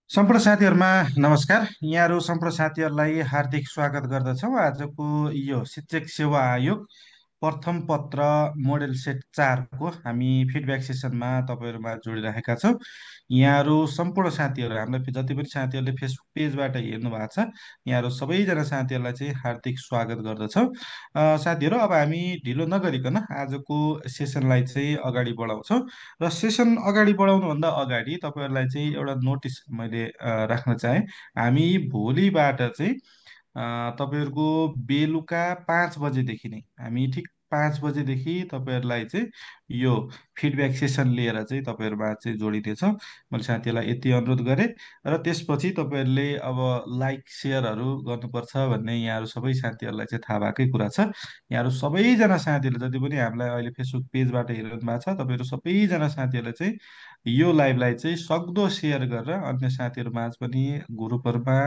सम्पूर्ण साथीहरूमा नमस्कार। यहाँहरू सम्पूर्ण साथीहरूलाई हार्दिक स्वागत गर्दछौँ। आजको यो शिक्षक सेवा आयोग प्रथम पत्र मोडेल सेट 4 को हामी फिडब्याक सेसनमा तपाईँहरूमा जोडिरहेका छौँ। यहाँहरू सम्पूर्ण साथीहरू हामीलाई जति पनि साथीहरूले फेसबुक पेजबाट हेर्नु भएको छ, यहाँहरू सबैजना साथीहरूलाई चाहिँ हार्दिक स्वागत गर्दछौँ। साथीहरू, अब हामी ढिलो नगरिकन आजको सेसनलाई चाहिँ अगाडि बढाउँछौँ। र सेसन अगाडि बढाउनुभन्दा अगाडि तपाईँहरूलाई चाहिँ एउटा नोटिस मैले राख्न चाहेँ। हामी भोलिबाट चाहिँ तपाईँहरूको बेलुका 5 बजेदेखि नै हामी ठिक 5 बजेदेखि तपाईँहरूलाई चाहिँ यो फिडब्याक सेसन लिएर चाहिँ तपाईँहरूमा चाहिँ जोडिनेछौँ। मैले साथीहरूलाई यति अनुरोध गरेँ। र त्यसपछि तपाईँहरूले अब लाइक सेयरहरू गर्नुपर्छ भन्ने यहाँहरू सबै साथीहरूलाई चाहिँ थाहा भएकै कुरा छ। यहाँहरू सबैजना साथीहरूले जति पनि हामीलाई अहिले फेसबुक पेजबाट हेरिरहनु भएको छ, तपाईँहरू सबैजना साथीहरूले चाहिँ यो लाइभलाई चाहिँ सक्दो सेयर गरेर अन्य साथीहरू माझ पनि ग्रुपहरूमा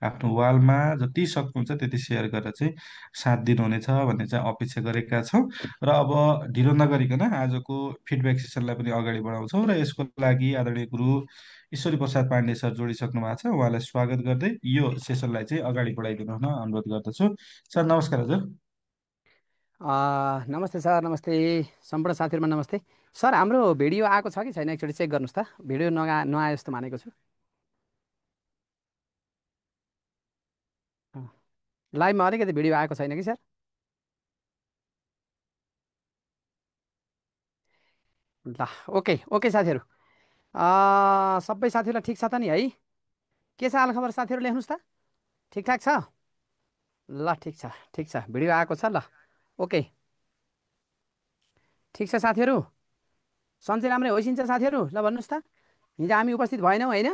आफ्नो वालमा जति सक्नुहुन्छ त्यति सेयर गरेर चाहिँ साथ दिनुहुनेछ भन्ने चाहिँ अपेक्षा गरेका छौँ। र अब ढिलो नगरिकन आजको फिडब्याक सेसनलाई पनि अगाडि बढाउँछौँ र यसको लागि आदरणीय गुरु ईश्वरी प्रसाद पाण्डे सर जोडिसक्नु भएको छ। उहाँलाई स्वागत गर्दै यो सेसनलाई चाहिँ अगाडि बढाइदिनु हुन अनुरोध गर्दछु। सर नमस्कार हजुर। नमस्ते सर, नमस्ते। सम्पूर्ण साथीहरूमा नमस्ते। सर, हाम्रो भिडियो आएको छ कि छैन एकचोटि चेक गर्नुहोस् त। भिडियो नआए जस्तो मानेको छु। लाइभमा अलिकति भिडियो आएको छैन कि सर? ल, ओके ओके साथीहरू। सबै साथीहरूलाई ठिक छ त नि है? के छ हालखबर साथीहरू, लेख्नुहोस् त। ठिकठाक छ? ल, ठिक छ, ठिक छ। भिडियो आएको छ। ल, ओके, ठिक छ साथीहरू। सन्चै राम्रै होइसिन्छ साथीहरू। ल भन्नुहोस् त। हिजो हामी उपस्थित भएनौँ होइन?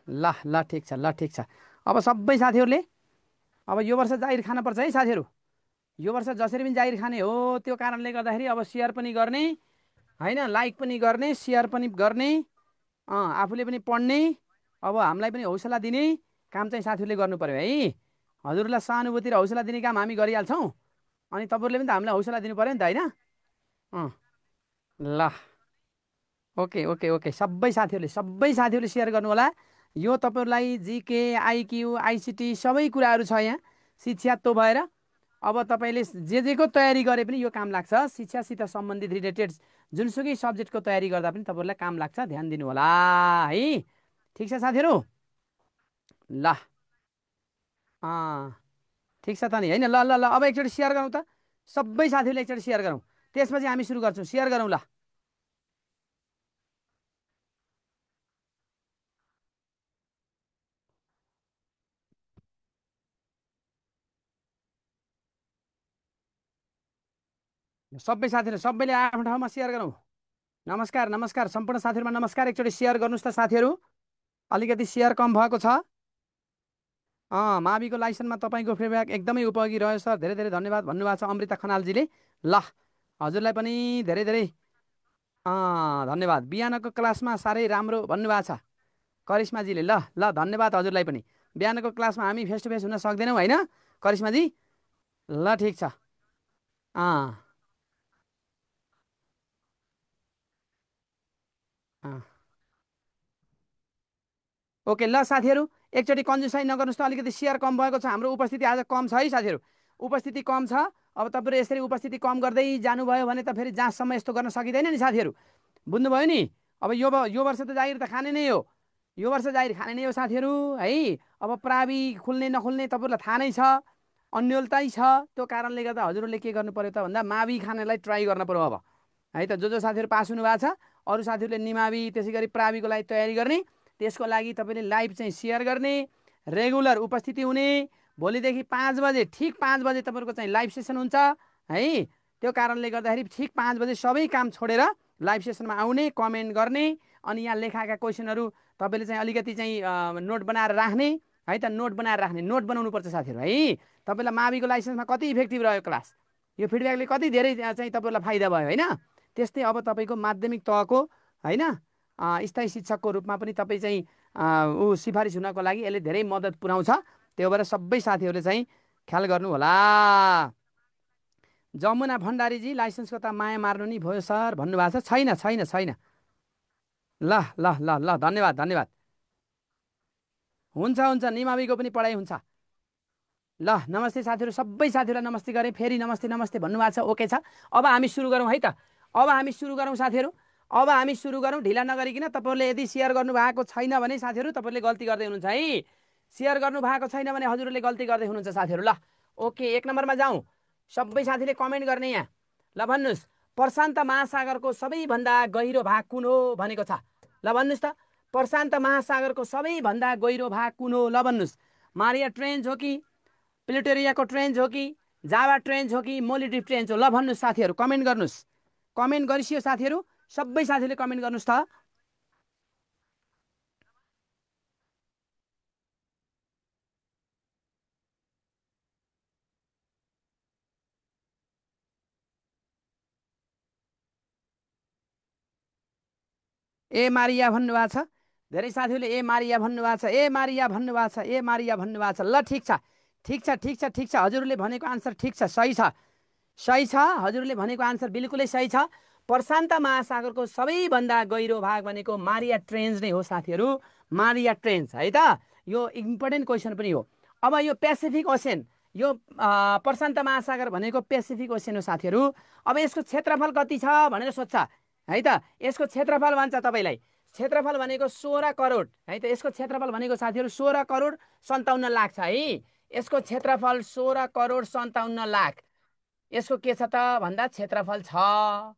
ल ल, ठिक छ, ल ठिक छ। अब सबै साथीहरूले अब यो वर्ष जाहिर खानुपर्छ है साथीहरू। यो वर्ष जसरी पनि जाहिर खाने हो। त्यो कारणले गर्दाखेरि अब सेयर पनि गर्ने होइन, लाइक पनि गर्ने, सेयर पनि गर्ने, आफूले पनि पढ्ने, अब हामीलाई पनि हौसला दिने काम चाहिँ साथीहरूले गर्नु पर्यो है। हजुरलाई सहानुभूति र हौसला दिने काम हामी गरिहाल्छौँ। अनि तपाईँहरूले पनि त हामीलाई हौसला दिनु पर्यो नि त होइन? अँ, ल, ओके ओके ओके। सबै साथीहरूले सेयर गर्नु होला। यो तपाईँहरूलाई जिके, आइक्यू, आइसिटी सबै कुराहरू छ यहाँ। शिक्षा तो भएर अब तपाईँले जे जेको तयारी गरे पनि यो काम लाग्छ। शिक्षासित सम्बन्धित रिलेटेड जुनसुकै सब्जेक्टको तयारी गर्दा पनि तपाईँहरूलाई काम लाग्छ। ध्यान दिनु होला है। ठिक छ साथीहरू? ल, ठिक छ त नि होइन? ल ल ल, अब एकचोटि सेयर गरौँ त। सबै साथीहरूले एकचोटि सेयर गरौँ। त्यसपछि हामी सुरु गर्छौँ। सेयर गरौँ ल। सबै साथीहरू सबैले आफ्नो ठाउँमा सेयर गरौँ। नमस्कार नमस्कार, सम्पूर्ण साथीहरूमा नमस्कार। एकचोटि सेयर गर्नुहोस् त साथीहरू। अलिकति सेयर कम भएको छ। माविको लाइसेन्समा तपाईँको फिडब्याक एकदमै उपयोगी रह्यो सर, धेरै धेरै धन्यवाद भन्नुभएको छ अमृता खनालजीले। ल, हजुरलाई पनि धेरै धेरै धन्यवाद। बिहानको क्लासमा साह्रै राम्रो भन्नुभएको छ करिश्माजीले। ल ल, धन्यवाद हजुरलाई पनि। बिहानको क्लासमा हामी फेस टु फेस हुन सक्दैनौँ होइन करिश्माजी? ल, ठिक छ। अँ अँ, ओके। ल साथीहरू, एकचोटि कन्जुसाइ नगर्नुहोस् त। अलिकति सेयर कम भएको छ। हाम्रो उपस्थिति आज कम छ है साथीहरू। उपस्थिति कम छ। अब तपाईँहरू यसरी उपस्थिति कम गर्दै जानुभयो भने त फेरि जहाँसम्म यस्तो गर्न सकिँदैन नि साथीहरू। बुझ्नुभयो नि? अब यो वर्ष त जागिर त खाने नै हो। यो वर्ष जागिर खाने नै हो साथीहरू है। अब प्रावि खुल्ने नखुल्ने तपाईँहरूलाई थाहा नै छ। अन्यलताै छ। त्यो कारणले गर्दा हजुरहरूले के गर्नु पर्यो त भन्दा मावि खानेलाई ट्राई गर्न पर्यो अब है त। जो साथीहरू पास हुनुभएको छ, अरू साथीहरूले निमावि त्यसै गरी प्राविको लागि तयारी गर्ने। त्यसको लागि तपाईँले लाइभ चाहिँ सेयर गर्ने, रेगुलर उपस्थिति हुने। भोलिदेखि 5 बजे, ठिक 5 बजे तपाईँहरूको चाहिँ लाइभ सेसन हुन्छ है। त्यो कारणले गर्दाखेरि ठिक 5 बजे सबै काम छोडेर लाइभ सेसनमा आउने, कमेन्ट गर्ने। अनि यहाँ लेखाएका क्वेसनहरू तपाईँले चाहिँ अलिकति चाहिँ नोट बनाएर राख्ने है त। नोट बनाएर राख्ने, नोट बनाउनुपर्छ साथीहरू है। तपाईँलाई माविको लाइसेन्समा कति इफेक्टिभ रह्यो क्लास, यो फिडब्याकले कति धेरै चाहिँ तपाईँलाई फाइदा भयो होइन? त्यस्तै अब तपाईँको माध्यमिक तहको होइन स्थायी शिक्षकको रूपमा पनि तपाईँ चाहिँ सिफारिस हुनको लागि यसले धेरै मद्दत पुर्याउँछ। त्यो भएर सबै साथीहरूले चाहिँ ख्याल गर्नु होला। जमुना भण्डारीजी, लाइसेन्सको त माया मार्नु नि भयो सर भन्नुभएको छ। छैन छैन छैन। ल ल ल ल, धन्यवाद धन्यवाद। हुन्छ हुन्छ, निमाविको पनि पढाइ हुन्छ। ल नमस्ते साथीहरू, सबै साथीहरूलाई नमस्ते गरेँ, फेरि नमस्ते नमस्ते भन्नुभएको छ, ओके छ। अब हामी सुरु गरौँ है त। अब हामी सुरु गरौँ साथीहरू, अब हामी सुरु गरौँ ढिला नगरिकन। तपाईँहरूले यदि सेयर गर्नुभएको छैन भने साथीहरू तपाईँले गल्ती गर्दै हुनुहुन्छ है। सेयर गर्नुभएको छैन भने हजुरहरूले गल्ती गर्दै हुनुहुन्छ साथीहरू। ल ओके, 1 नम्बरमा जाउँ। सबै साथीले कमेन्ट गर्ने यहाँ। ल भन्नुहोस्, प्रशान्त महासागरको सबैभन्दा गहिरो भाग कुन हो भनेको छ। ल भन्नुहोस् त, प्रशान्त महासागरको सबैभन्दा गहिरो भाग कुन हो? ल भन्नुहोस्, मारिया ट्रेन्च हो कि, प्लुटोरियाको ट्रेन्च हो कि, जावा ट्रेन्च हो कि, मोलिडिभ ट्रेन्च हो? ल भन्नुहोस् साथीहरू, कमेन्ट गर्नुहोस्। कमेन्ट गरिसियो साथीहरू, सबै साथीले कमेन्ट गर्नुहोस् त। ए मारिया भन्नुभएको छ, धेरै साथीहरूले ए मारिया भन्नुभएको छ, ए मारिया भन्नुभएको छ, ए मारिया भन्नुभएको छ। ल ठिक छ, ठिक छ, ठिक छ, ठिक छ, हजुरहरूले भनेको आन्सर ठिक छ, सही छ, सही छ। हजुरहरूले भनेको आन्सर बिल्कुलै सही छ। प्रशान्त महासागरको सबैभन्दा गहिरो भाग भनेको मारिया ट्रेन्च नै हो साथीहरू, मारिया ट्रेन्च है त। यो इम्पोर्टेन्ट क्वेसन पनि हो। अब यो पेसिफिक ओसेन, यो प्रशान्त महासागर भनेको पेसिफिक ओसेन हो साथीहरू। अब यसको क्षेत्रफल कति छ भनेर सोध्छ है त। यसको क्षेत्रफल भन्छ तपाईँलाई, क्षेत्रफल भनेको 16 करोड है त। यसको क्षेत्रफल भनेको साथीहरू 16 करोड 57 लाख छ है। यसको क्षेत्रफल 16 करोड 57 लाख। यसको के छ त भन्दा क्षेत्रफल छ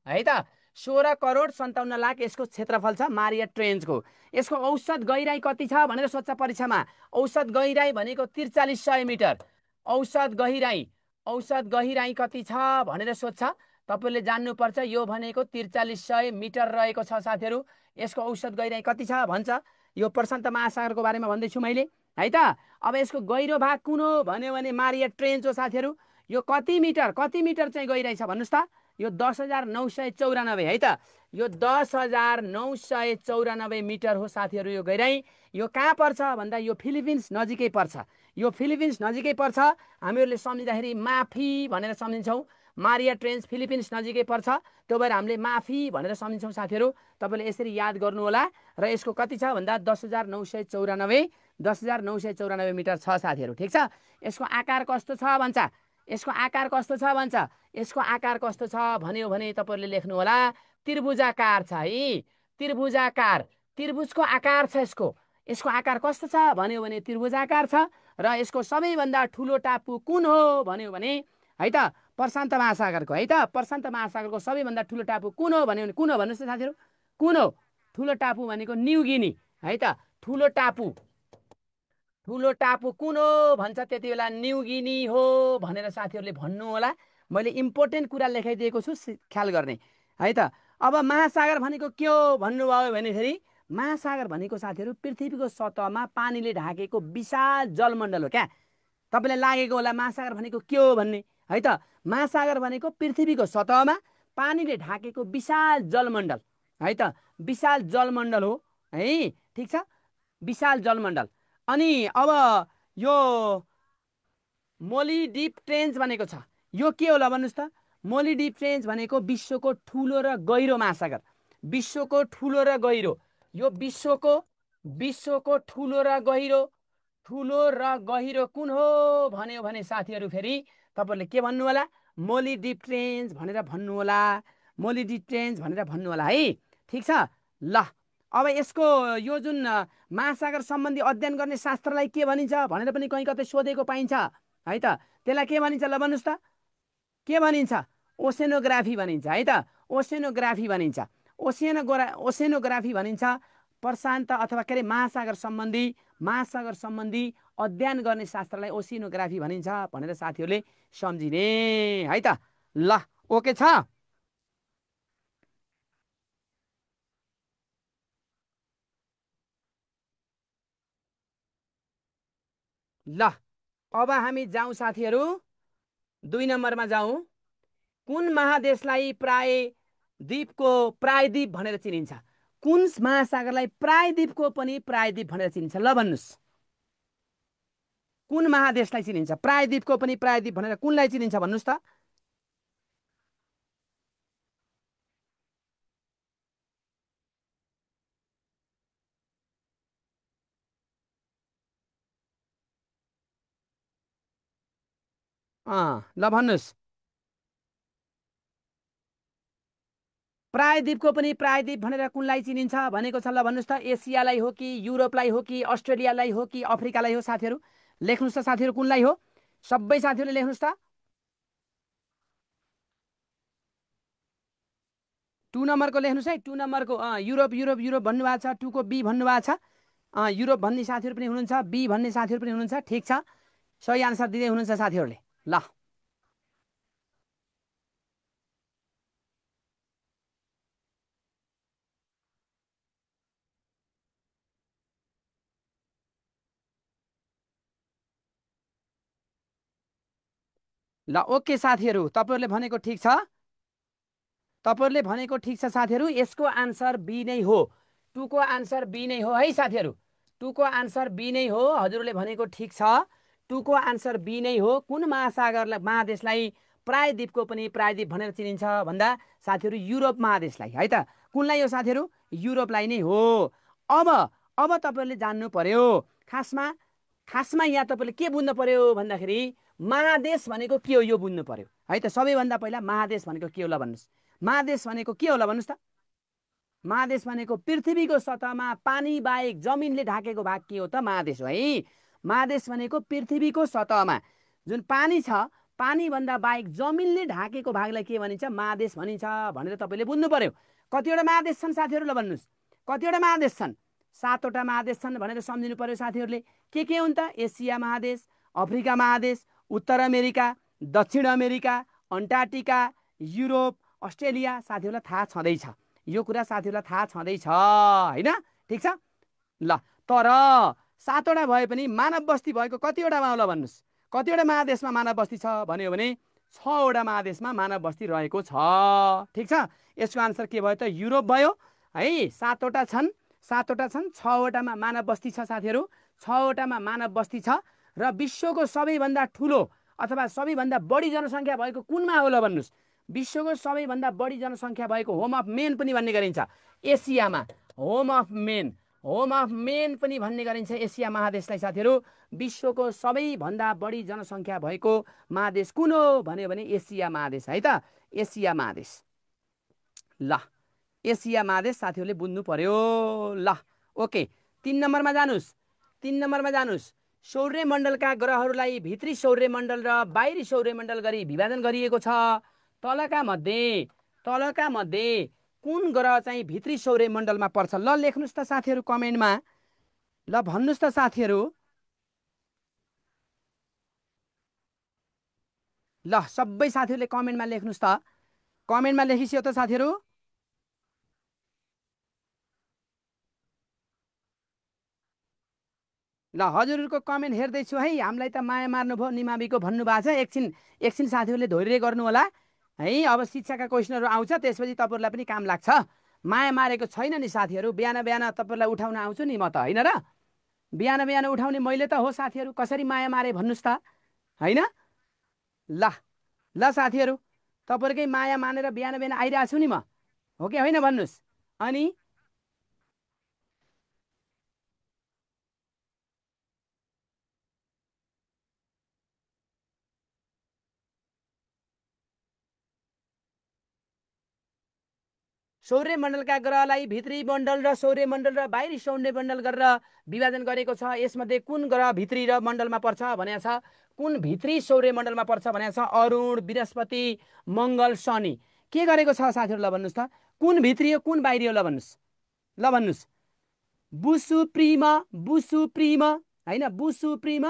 है त। 16 करोड 57 लाख यसको क्षेत्रफल छ मारिया ट्रेन्चको। यसको औसत गहिराई कति छ भनेर सोध्छ परीक्षामा। औसत गहिराई भनेको 4300 मिटर। औसत गहिराई, औसत गहिराई कति छ भनेर सोध्छ। तपाईँले जान्नुपर्छ, यो भनेको 4300 मिटर रहेको छ साथीहरू। यसको औसत गहिराई कति छ भन्छ। यो प्रशान्त महासागरको बारेमा भन्दैछु मैले है त। अब यसको गहिरो भाग कुन हो भन्यो भने मारिया ट्रेन्च हो साथीहरू। यो कति मिटर, कति मिटर चाहिँ गहिराइ छ भन्नुहोस् त। यो 10,994 है त। यो 10,994 मिटर हो साथीहरू यो गहिराइ। यो कहाँ पर्छ भन्दा यो फिलिपिन्स नजिकै पर्छ। यो फिलिपिन्स नजिकै पर्छ। हामीहरूले सम्झिँदाखेरि माफी भनेर सम्झिन्छौँ। मारिया ट्रेन्च फिलिपिन्स नजिकै पर्छ, त्यो भएर हामीले माफी भनेर सम्झिन्छौँ साथीहरू। तपाईँले यसरी याद गर्नु होला। र यसको कति छ भन्दा 10,994, 10,994 मिटर छ साथीहरू, ठिक छ। यसको आकार कस्तो छ भन्छ, यसको आकार कस्तो छ भन्छ। यसको आकार कस्तो छ भन्यो भने तपाईँहरूले लेख्नु होला, त्रिभुजाकार छ है, त्रिभुजाकार। त्रिभुजको आकार छ यसको। यसको आकार कस्तो छ भन्यो भने त्रिभुजाकार छ। र यसको सबैभन्दा ठुलो टापु कुन हो भन्यो भने है त प्रशान्त महासागरको है त। प्रशान्त महासागरको सबैभन्दा ठुलो टापु कुन हो भन्यो भने कुन हो भन्नुहोस् त साथीहरू, कुन हो? ठुलो टापु भनेको न्यू गिनी है त। ठुलो टापु, ठुलो टापु कुन हो भन्छ त्यति बेला न्यू गिनी हो भनेर साथीहरूले भन्नु होला। मैले इम्पोर्टेन्ट कुरा लेखाइदिएको छु, ख्याल गर्ने है त। अब महासागर भनेको के हो भन्नुभयो भनेखेरि, महासागर भनेको साथीहरू पृथ्वीको सतहमा पानीले ढाकेको विशाल जलमण्डल हो क्या। तपाईँलाई लागेको होला महासागर भनेको के हो भन्ने है त। महासागर भनेको पृथ्वीको सतहमा पानीले ढाकेको विशाल जलमण्डल है त। विशाल जलमण्डल हो है, ठिक छ, विशाल जलमण्डल। अनि अब यो मोलिडिभ ट्रेन्च भनेको छ, यो के होला भन्नुहोस् त। मोलिडिभ ट्रेन्च भनेको विश्वको ठुलो र गहिरो महासागर। विश्वको ठुलो र गहिरो, यो विश्वको, विश्वको ठुलो र गहिरो, ठुलो र गहिरो कुन हो भन्यो भने साथीहरू फेरि तपाईँहरूले के भन्नु होला, मोलिडिभ ट्रेन्च भनेर भन्नु होला, मोलिडिभ ट्रेन्च भनेर भन्नु होला है, ठिक छ। ल अब यसको यो जुन महासागर सम्बन्धी अध्ययन गर्ने शास्त्रलाई के भनिन्छ भनेर पनि कहीँ कतै सोधेको पाइन्छ है त। त्यसलाई के भनिन्छ ल भन्नुहोस् त, के भनिन्छ? ओसेनोग्राफी भनिन्छ है त। ओसेनोग्राफी भनिन्छ। ओसेनोग्राफी भनिन्छ प्रशान्त अथवा के अरे महासागर सम्बन्धी, महासागर सम्बन्धी अध्ययन गर्ने शास्त्रलाई ओसेनोग्राफी भनिन्छ भनेर साथीहरूले सम्झिने है त। ल ओके छ। ल अब हामी जाउँ साथीहरू, 2 नम्बरमा जाउँ। कुन महादेशलाई प्रायद्वीपको प्रायद्वीप भनेर चिनिन्छ? कुन महासागरलाई प्रायद्वीपको पनि प्रायद्वीप भनेर चिनिन्छ? ल भन्नुहोस्, कुन महादेशलाई चिनिन्छ प्रायद्वीपको पनि प्रायद्वीप भनेर? कुनलाई चिनिन्छ भन्नुहोस् त। ल भन्नुहोस्। प्रायद्वीपको पनि प्रायद्वीप भनेर कुनलाई चिनिन्छ भनेको छ, ल भन्नुहोस् त। एसियालाई हो कि युरोपलाई हो कि अस्ट्रेलियालाई हो कि अफ्रिकालाई हो साथीहरू? लेख्नुहोस् त साथीहरू, कुनलाई हो? सबै साथीहरूले लेख्नुहोस् त। 2 नम्बरको लेख्नुहोस् है, 2 नम्बरको। युरोप युरोप युरोप भन्नुभएको छ, 2को बी भन्नुभएको छ। युरोप भन्ने साथीहरू पनि हुनुहुन्छ, बी भन्ने साथीहरू पनि हुनुहुन्छ। ठिक छ, सही आन्सर दिँदै हुनुहुन्छ साथीहरूले। ल ल ओके साथीहरू, तपाईँहरूले भनेको ठिक छ। तपाईँहरूले भनेको ठिक छ साथीहरू, यसको आन्सर बी नै हो। 2को आन्सर बी नै हो है साथीहरू। 2को आन्सर बी नै हो। हजुरले भनेको ठिक छ, 2को आन्सर बी नै हो। कुन महासागरलाई महादेशलाई प्रायद्वीपको पनि प्रायद्वीप भनेर चिनिन्छ भन्दा साथीहरू युरोप महादेशलाई है त। कुनलाई हो साथीहरू? युरोपलाई नै हो। अब अब तपाईँहरूले जान्नु पर्यो, खासमा खासमा यहाँ तपाईँले के बुझ्नु पर्यो भन्दाखेरि महादेश भनेको के हो यो बुझ्नु पर्यो है त। सबैभन्दा पहिला महादेश भनेको के हो ल भन्नुहोस्। महादेश भनेको के होला भन्नुहोस् त। महादेश भनेको पृथ्वीको सतहमा पानी बाहेक जमिनले ढाकेको भाग के हो त? महादेश हो है। महादेश भनेको पृथ्वीको सतहमा जुन पानी छ, पानीभन्दा बाहेक जमिनले ढाकेको भागलाई के भनिन्छ? महादेश भनिन्छ भनेर तपाईँले बुझ्नु पर्यो। कतिवटा महादेश छन् साथीहरू ल भन्नुहोस्। कतिवटा महादेश छन्? 7वटा महादेश छन् भनेर सम्झिनु पर्यो साथीहरूले। के हुन् त? एसिया महादेश, अफ्रिका महादेश, उत्तर अमेरिका, दक्षिण अमेरिका, अन्टार्क्टिका, युरोप, अस्ट्रेलिया। साथीहरूलाई थाहा छँदैछ यो कुरा, साथीहरूलाई थाहा छँदैछ होइन? ठिक छ ल। तर 7वटा भए पनि मानव बस्ती भएको कतिवटामा होला भन्नुहोस्। कतिवटा महादेशमा मानव बस्ती छ भन्यो भने 6वटा महादेशमा मानव बस्ती रहेको छ। ठिक छ, यसको आन्सर के भयो त? युरोप भयो है। 7वटा छन्, 7वटा छन्, 6वटामा मानव बस्ती छ साथीहरू। 6वटामा मानव बस्ती छ। र विश्वको सबैभन्दा ठुलो अथवा सबैभन्दा बढी जनसङ्ख्या भएको कुनमा होला भन्नुहोस्। विश्वको सबैभन्दा बढी जनसङ्ख्या भएको, होम अफ मेन पनि भन्ने गरिन्छ एसियामा। Home of main, home of main पनि भन्ने गरिन्छ एसिया महादेशलाई साथीहरू। विश्वको सबैभन्दा बढी जनसङ्ख्या भएको महादेश कुन हो भन्यो भने एसिया महादेश है त। एसिया महादेश। ल एसिया महादेश साथीहरूले बुझ्नु पर्यो। ल ओके, 3 नम्बरमा जानुहोस्। 3 नम्बरमा जानुहोस्। सौर्यमण्डलका ग्रहहरूलाई भित्री सौर्यमण्डल र बाहिरी सौर्यमण्डल गरी विभाजन गरिएको छ। तलका मध्ये कुन ग्रह चाहिँ भित्री सौर्यमण्डलमा पर्छ? ल लेख्नुहोस् त साथीहरू कमेन्टमा। ल भन्नुहोस् त साथीहरू। ल सबै साथीहरूले कमेन्टमा लेख्नुहोस् त। कमेन्टमा लेखिसक्यो त साथीहरू? ल हजुरहरूको कमेन्ट हेर्दैछु है। हामीलाई त माया मार्नुभयो निमाविको भन्नुभएको छ। एकछिन एकछिन साथीहरूले धैर्य गर्नु होला है। अब शिक्षाका क्वेसनहरू आउँछ, त्यसपछि तपाईँहरूलाई पनि काम लाग्छ। माया मारेको छैन नि साथीहरू। बिहान बिहान तपाईँहरूलाई उठाउन आउँछु नि म त, होइन र? बिहान बिहान उठाउने मैले त हो साथीहरू। कसरी माया मारे भन्नुहोस् त, होइन? ल ल साथीहरू, तपाईँहरूकै माया मानेर बिहान बिहान आइरहेको छु नि म, हो कि होइन भन्नुहोस्। अनि सौर्यमण्डलका ग्रहलाई भित्री मण्डल र सौर्यमण्डल र बाहिरी सौर्यमण्डल गरेर विभाजन गरेको छ। यसमध्ये कुन ग्रह भित्री र मण्डलमा पर्छ भनेको छ? कुन भित्री सौर्यमण्डलमा पर्छ भनेको छ? अरुण, बृहस्पति, मङ्गल, शनि। के गरेको छ साथीहरू ल भन्नुहोस् त। कुन भित्री हो कुन बाहिरी हो ल भन्नुहोस्। ल भन्नुहोस्। बुसु प्रिम, बुसु प्रिम होइन, बुसु प्रिम,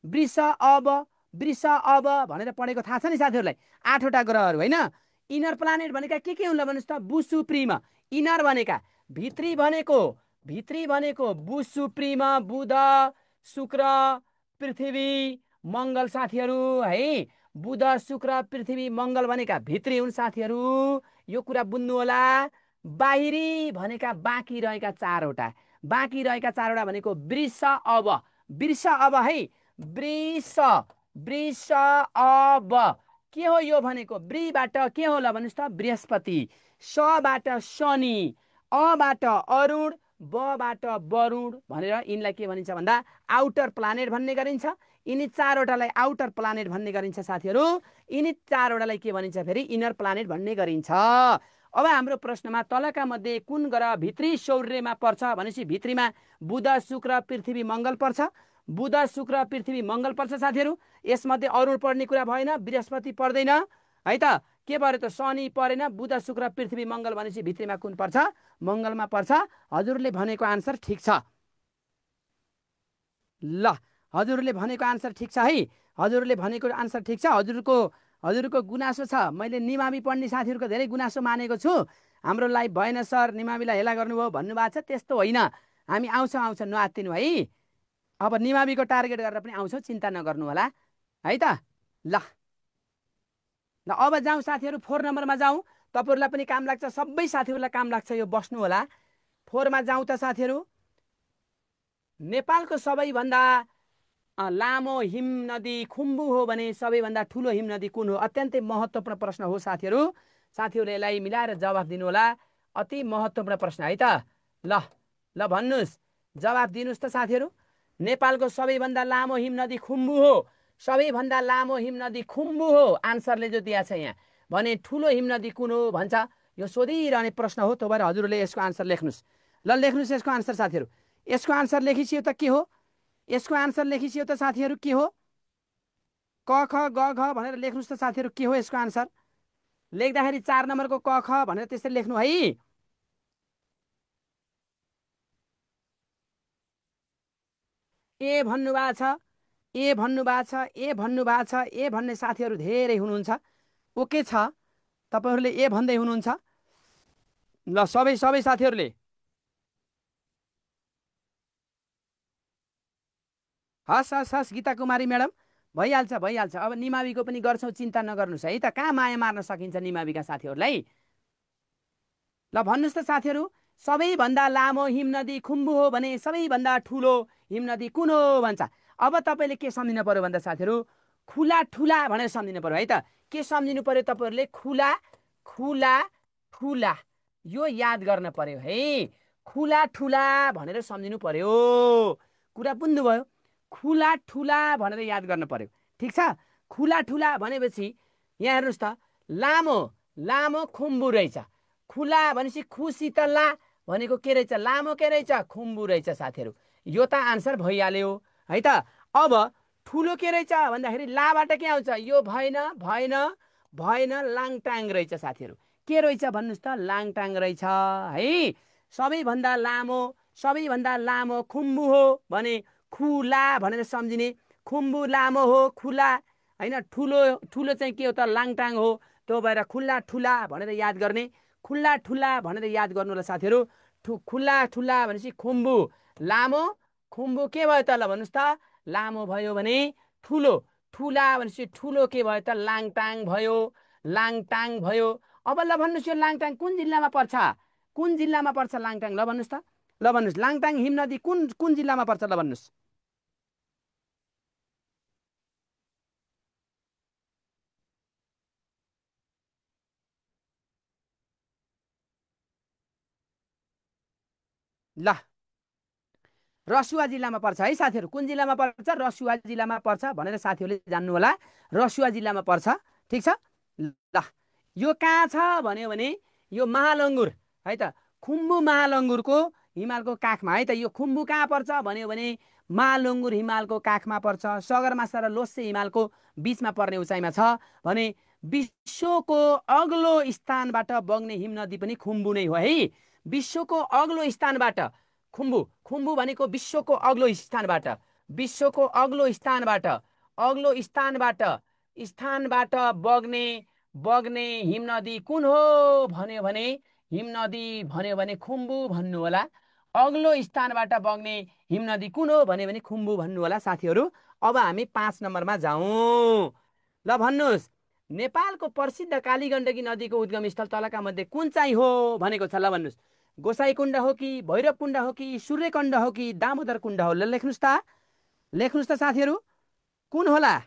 वृष अब, वृष अब भनेर पढेको थाहा छ नि साथीहरूलाई। 8वटा ग्रहहरू होइन। इनर प्लानेट भनेका के हुन् ल भन्नुहोस् त। बुसु प्रिम। इनर भनेका भित्री भनेको, भित्री भनेको बुसु प्रिम, बुध, शुक्र, पृथ्वी, मङ्गल साथीहरू है। बुध, शुक्र, पृथ्वी, मङ्गल भनेका भित्री हुन् साथीहरू। यो कुरा बुझ्नु होला। बाहिरी भनेका बाँकी रहेका 4वटा, बाँकी रहेका 4वटा भनेको वृष अब, वृष अब है। वृष, वृष अब के हो यो भनेको? ब्रीबाट के होला भन्नुहोस् त? बृहस्पति, सबाट शनि, अबाट अरुण, बबाट वरुण भनेर यिनलाई के भनिन्छ भन्दा आउटर प्लानेट भन्ने गरिन्छ। यिनी चारवटालाई आउटर प्लानेट भन्ने गरिन्छ साथीहरू। यिनी चारवटालाई के भनिन्छ फेरि इनर प्लानेट भन्ने गरिन्छ। अब हाम्रो प्रश्नमा तलका मध्ये कुन ग्रह भित्री सौर्यमा पर्छ भनेपछि भित्रीमा बुध शुक्र पृथ्वी मङ्गल पर्छ। बुध शुक्र पृथ्वी मङ्गल पर्छ साथीहरू। यसमध्ये अरुण पर्ने कुरा भएन, बृहस्पति पर्दैन है त। के पर्यो त शनि परेन, बुध शुक्र पृथ्वी मङ्गल भनेपछि भित्रीमा कुन पर्छ? मङ्गलमा पर्छ। हजुरले भनेको आन्सर ठिक छ। ल हजुरले भनेको आन्सर ठिक छ है। हजुरले भनेको आन्सर ठिक छ। हजुरको गुनासो छ। मैले निमावि पढ्ने साथीहरूको धेरै गुनासो मानेको छु। हाम्रो लाइभ भएन सर, निमाविलाई हेला गर्नुभयो भन्नुभएको छ। त्यस्तो होइन, हामी आउँछ नआत्तिनु है। अब निमाविको टार्गेट गरेर पनि आउँछौँ, चिन्ता नगर्नु होला है त। ल ल अब जाउँ साथीहरू, 4 नम्बरमा जाउँ। तपाईँहरूलाई पनि काम लाग्छ, सबै साथीहरूलाई काम लाग्छ, यो बस्नु होला। 4मा जाउँ त साथीहरू। नेपालको सबैभन्दा लामो हिम नदी खुम्बु हो भने सबैभन्दा ठुलो हिम नदी कुन हो? अत्यन्तै महत्त्वपूर्ण प्रश्न हो साथीहरू। साथीहरूले यसलाई मिलाएर जवाफ दिनु होला। अति महत्त्वपूर्ण प्रश्न है त। ल ल भन्नुहोस्, जवाफ दिनुहोस् त साथीहरू। नेपालको सबैभन्दा लामो हिम नदी खुम्बु हो। सबैभन्दा लामो हिम नदी खुम्बु हो आन्सरले जो दिएको छ यहाँ। भने ठुलो हिम नदी कुन हो भन्छ। यो सोधिरहने प्रश्न हो। त्यो भएर हजुरले यसको आन्सर लेख्नुहोस्। ल लेख्नुहोस् यसको आन्सर साथीहरू। यसको आन्सर लेखिसियो त के हो? यसको आन्सर लेखिसियो त साथीहरू के हो? क ख ग घ भनेर लेख्नुहोस् त साथीहरू, के हो यसको आन्सर? लेख्दाखेरि 4 नम्बरको क ख भनेर त्यसरी लेख्नु है। ए भन्नुभएको छ, ए भन्नुभएको छ, ए भन्नुभएको छ। ए भन्ने साथीहरू धेरै हुनुहुन्छ। ओके छ, तपाईँहरूले ए भन्दै हुनुहुन्छ। ल सबै साथीहरूले हस् हस् हस् गीता कुमारी म्याडम, भइहाल्छ भइहाल्छ। अब निमाविको पनि गर्छौँ, चिन्ता नगर्नुहोस् है त। कहाँ माया मार्न सकिन्छ निमाविका साथीहरूलाई। ल भन्नुहोस् त साथीहरू, सबैभन्दा लामो हिम नदी खुम्बु हो भने सबैभन्दा ठुलो हिम नदी कुन हो भन्छ। अब तपाईँले के सम्झिनु पर्यो भन्दा साथीहरू, खुला ठुला भनेर सम्झिनु पर्यो है त। के सम्झिनु पर्यो तपाईँहरूले? खुला खुला ठुला, यो याद गर्न पर्यो है। खुला ठुला भनेर सम्झिनु पर्यो। कुरा बुझ्नुभयो? खुला ठुला भनेर याद गर्न पर्यो। ठिक छ। खुला ठुला भनेपछि यहाँ हेर्नुहोस् त, लामो लामो खुम्बु रहेछ। खुला भनेपछि खुसी त ला भनेको के रहेछ? लामो के रहेछ? खुम्बु रहेछ साथीहरू। यो त आन्सर भइहाल्यो है त। अब ठुलो के रहेछ भन्दाखेरि लाबाट के आउँछ? यो भएन भएन भएन, लाङटाङ रहेछ साथीहरू। के रहेछ भन्नुहोस् त? लाङटाङ रहेछ है। सबैभन्दा लामो खुम्बु हो भने खुला भनेर सम्झिने। खुम्बु लामो हो, खुला होइन। ठुलो ठुलो चाहिँ के हो त? लाङटाङ हो। त्यो भएर खुल्ला ठुला भनेर याद गर्ने। खुल्ला ठुला भनेर याद गर्नु होला साथीहरू। खुल्ला ठुला भनेपछि खुम्बु लामो, खुम्बु के भयो त? ल भन्नुहोस् त। लामो भयो भने ठुलो, ठुला भनेपछि ठुलो के भयो त? लाङटाङ भयो, लाङटाङ भयो। अब ल भन्नुहोस्, यो लाङटाङ कुन जिल्लामा पर्छ? कुन जिल्लामा पर्छ लाङटाङ? ल भन्नुहोस् त। ल भन्नुहोस्, लाङटाङ हिम नदी कुन कुन जिल्लामा पर्छ? ल भन्नुहोस्। ल रसुवा जिल्लामा पर्छ है साथीहरू। कुन जिल्लामा पर्छ? रसुवा जिल्लामा पर्छ भनेर साथीहरूले जान्नु होला। रसुवा जिल्लामा पर्छ। ठिक छ। ल यो कहाँ छ भन्यो भने यो महालङ्गुर है त। खुम्बु महालङ्गुरको हिमालको काखमा है त। यो खुम्बु कहाँ पर्छ भन्यो भने महालङ्गुर हिमालको काखमा पर्छ। सगरमाथा र लोस्से हिमालको बिचमा पर्ने उचाइमा छ भने विश्वको अग्लो स्थानबाट बग्ने हिम नदी पनि खुम्बु नै हो है। विश्वको अग्लो स्थानबाट खुम्बु, खुम्बु भनेको विश्वको अग्लो स्थानबाट, विश्वको अग्लो स्थानबाट, अग्लो स्थानबाट बग्ने बग्ने हिम नदी कुन हो भन्यो भने, हिम नदी भन्यो भने खुम्बु भन्नु होला। अग्लो स्थानबाट बग्ने हिम नदी कुन हो भन्यो भने खुम्बु भन्नु होला साथीहरू। अब हामी 5 नम्बरमा जाउँ। ल भन्नुहोस्, नेपालको प्रसिद्ध कालीगण्डकी नदीको उद्गम स्थल तलका मध्ये कुन चाहिँ हो भनेको छ। ल भन्नुहोस्, गोसाइँकुण्ड हो कि भैरवकुण्ड हो कि सूर्यकुण्ड हो कि दामोदर कुण्ड हो? ल लेख्नुहोस् त, लेख्नुहोस् त साथीहरू, कुन होला?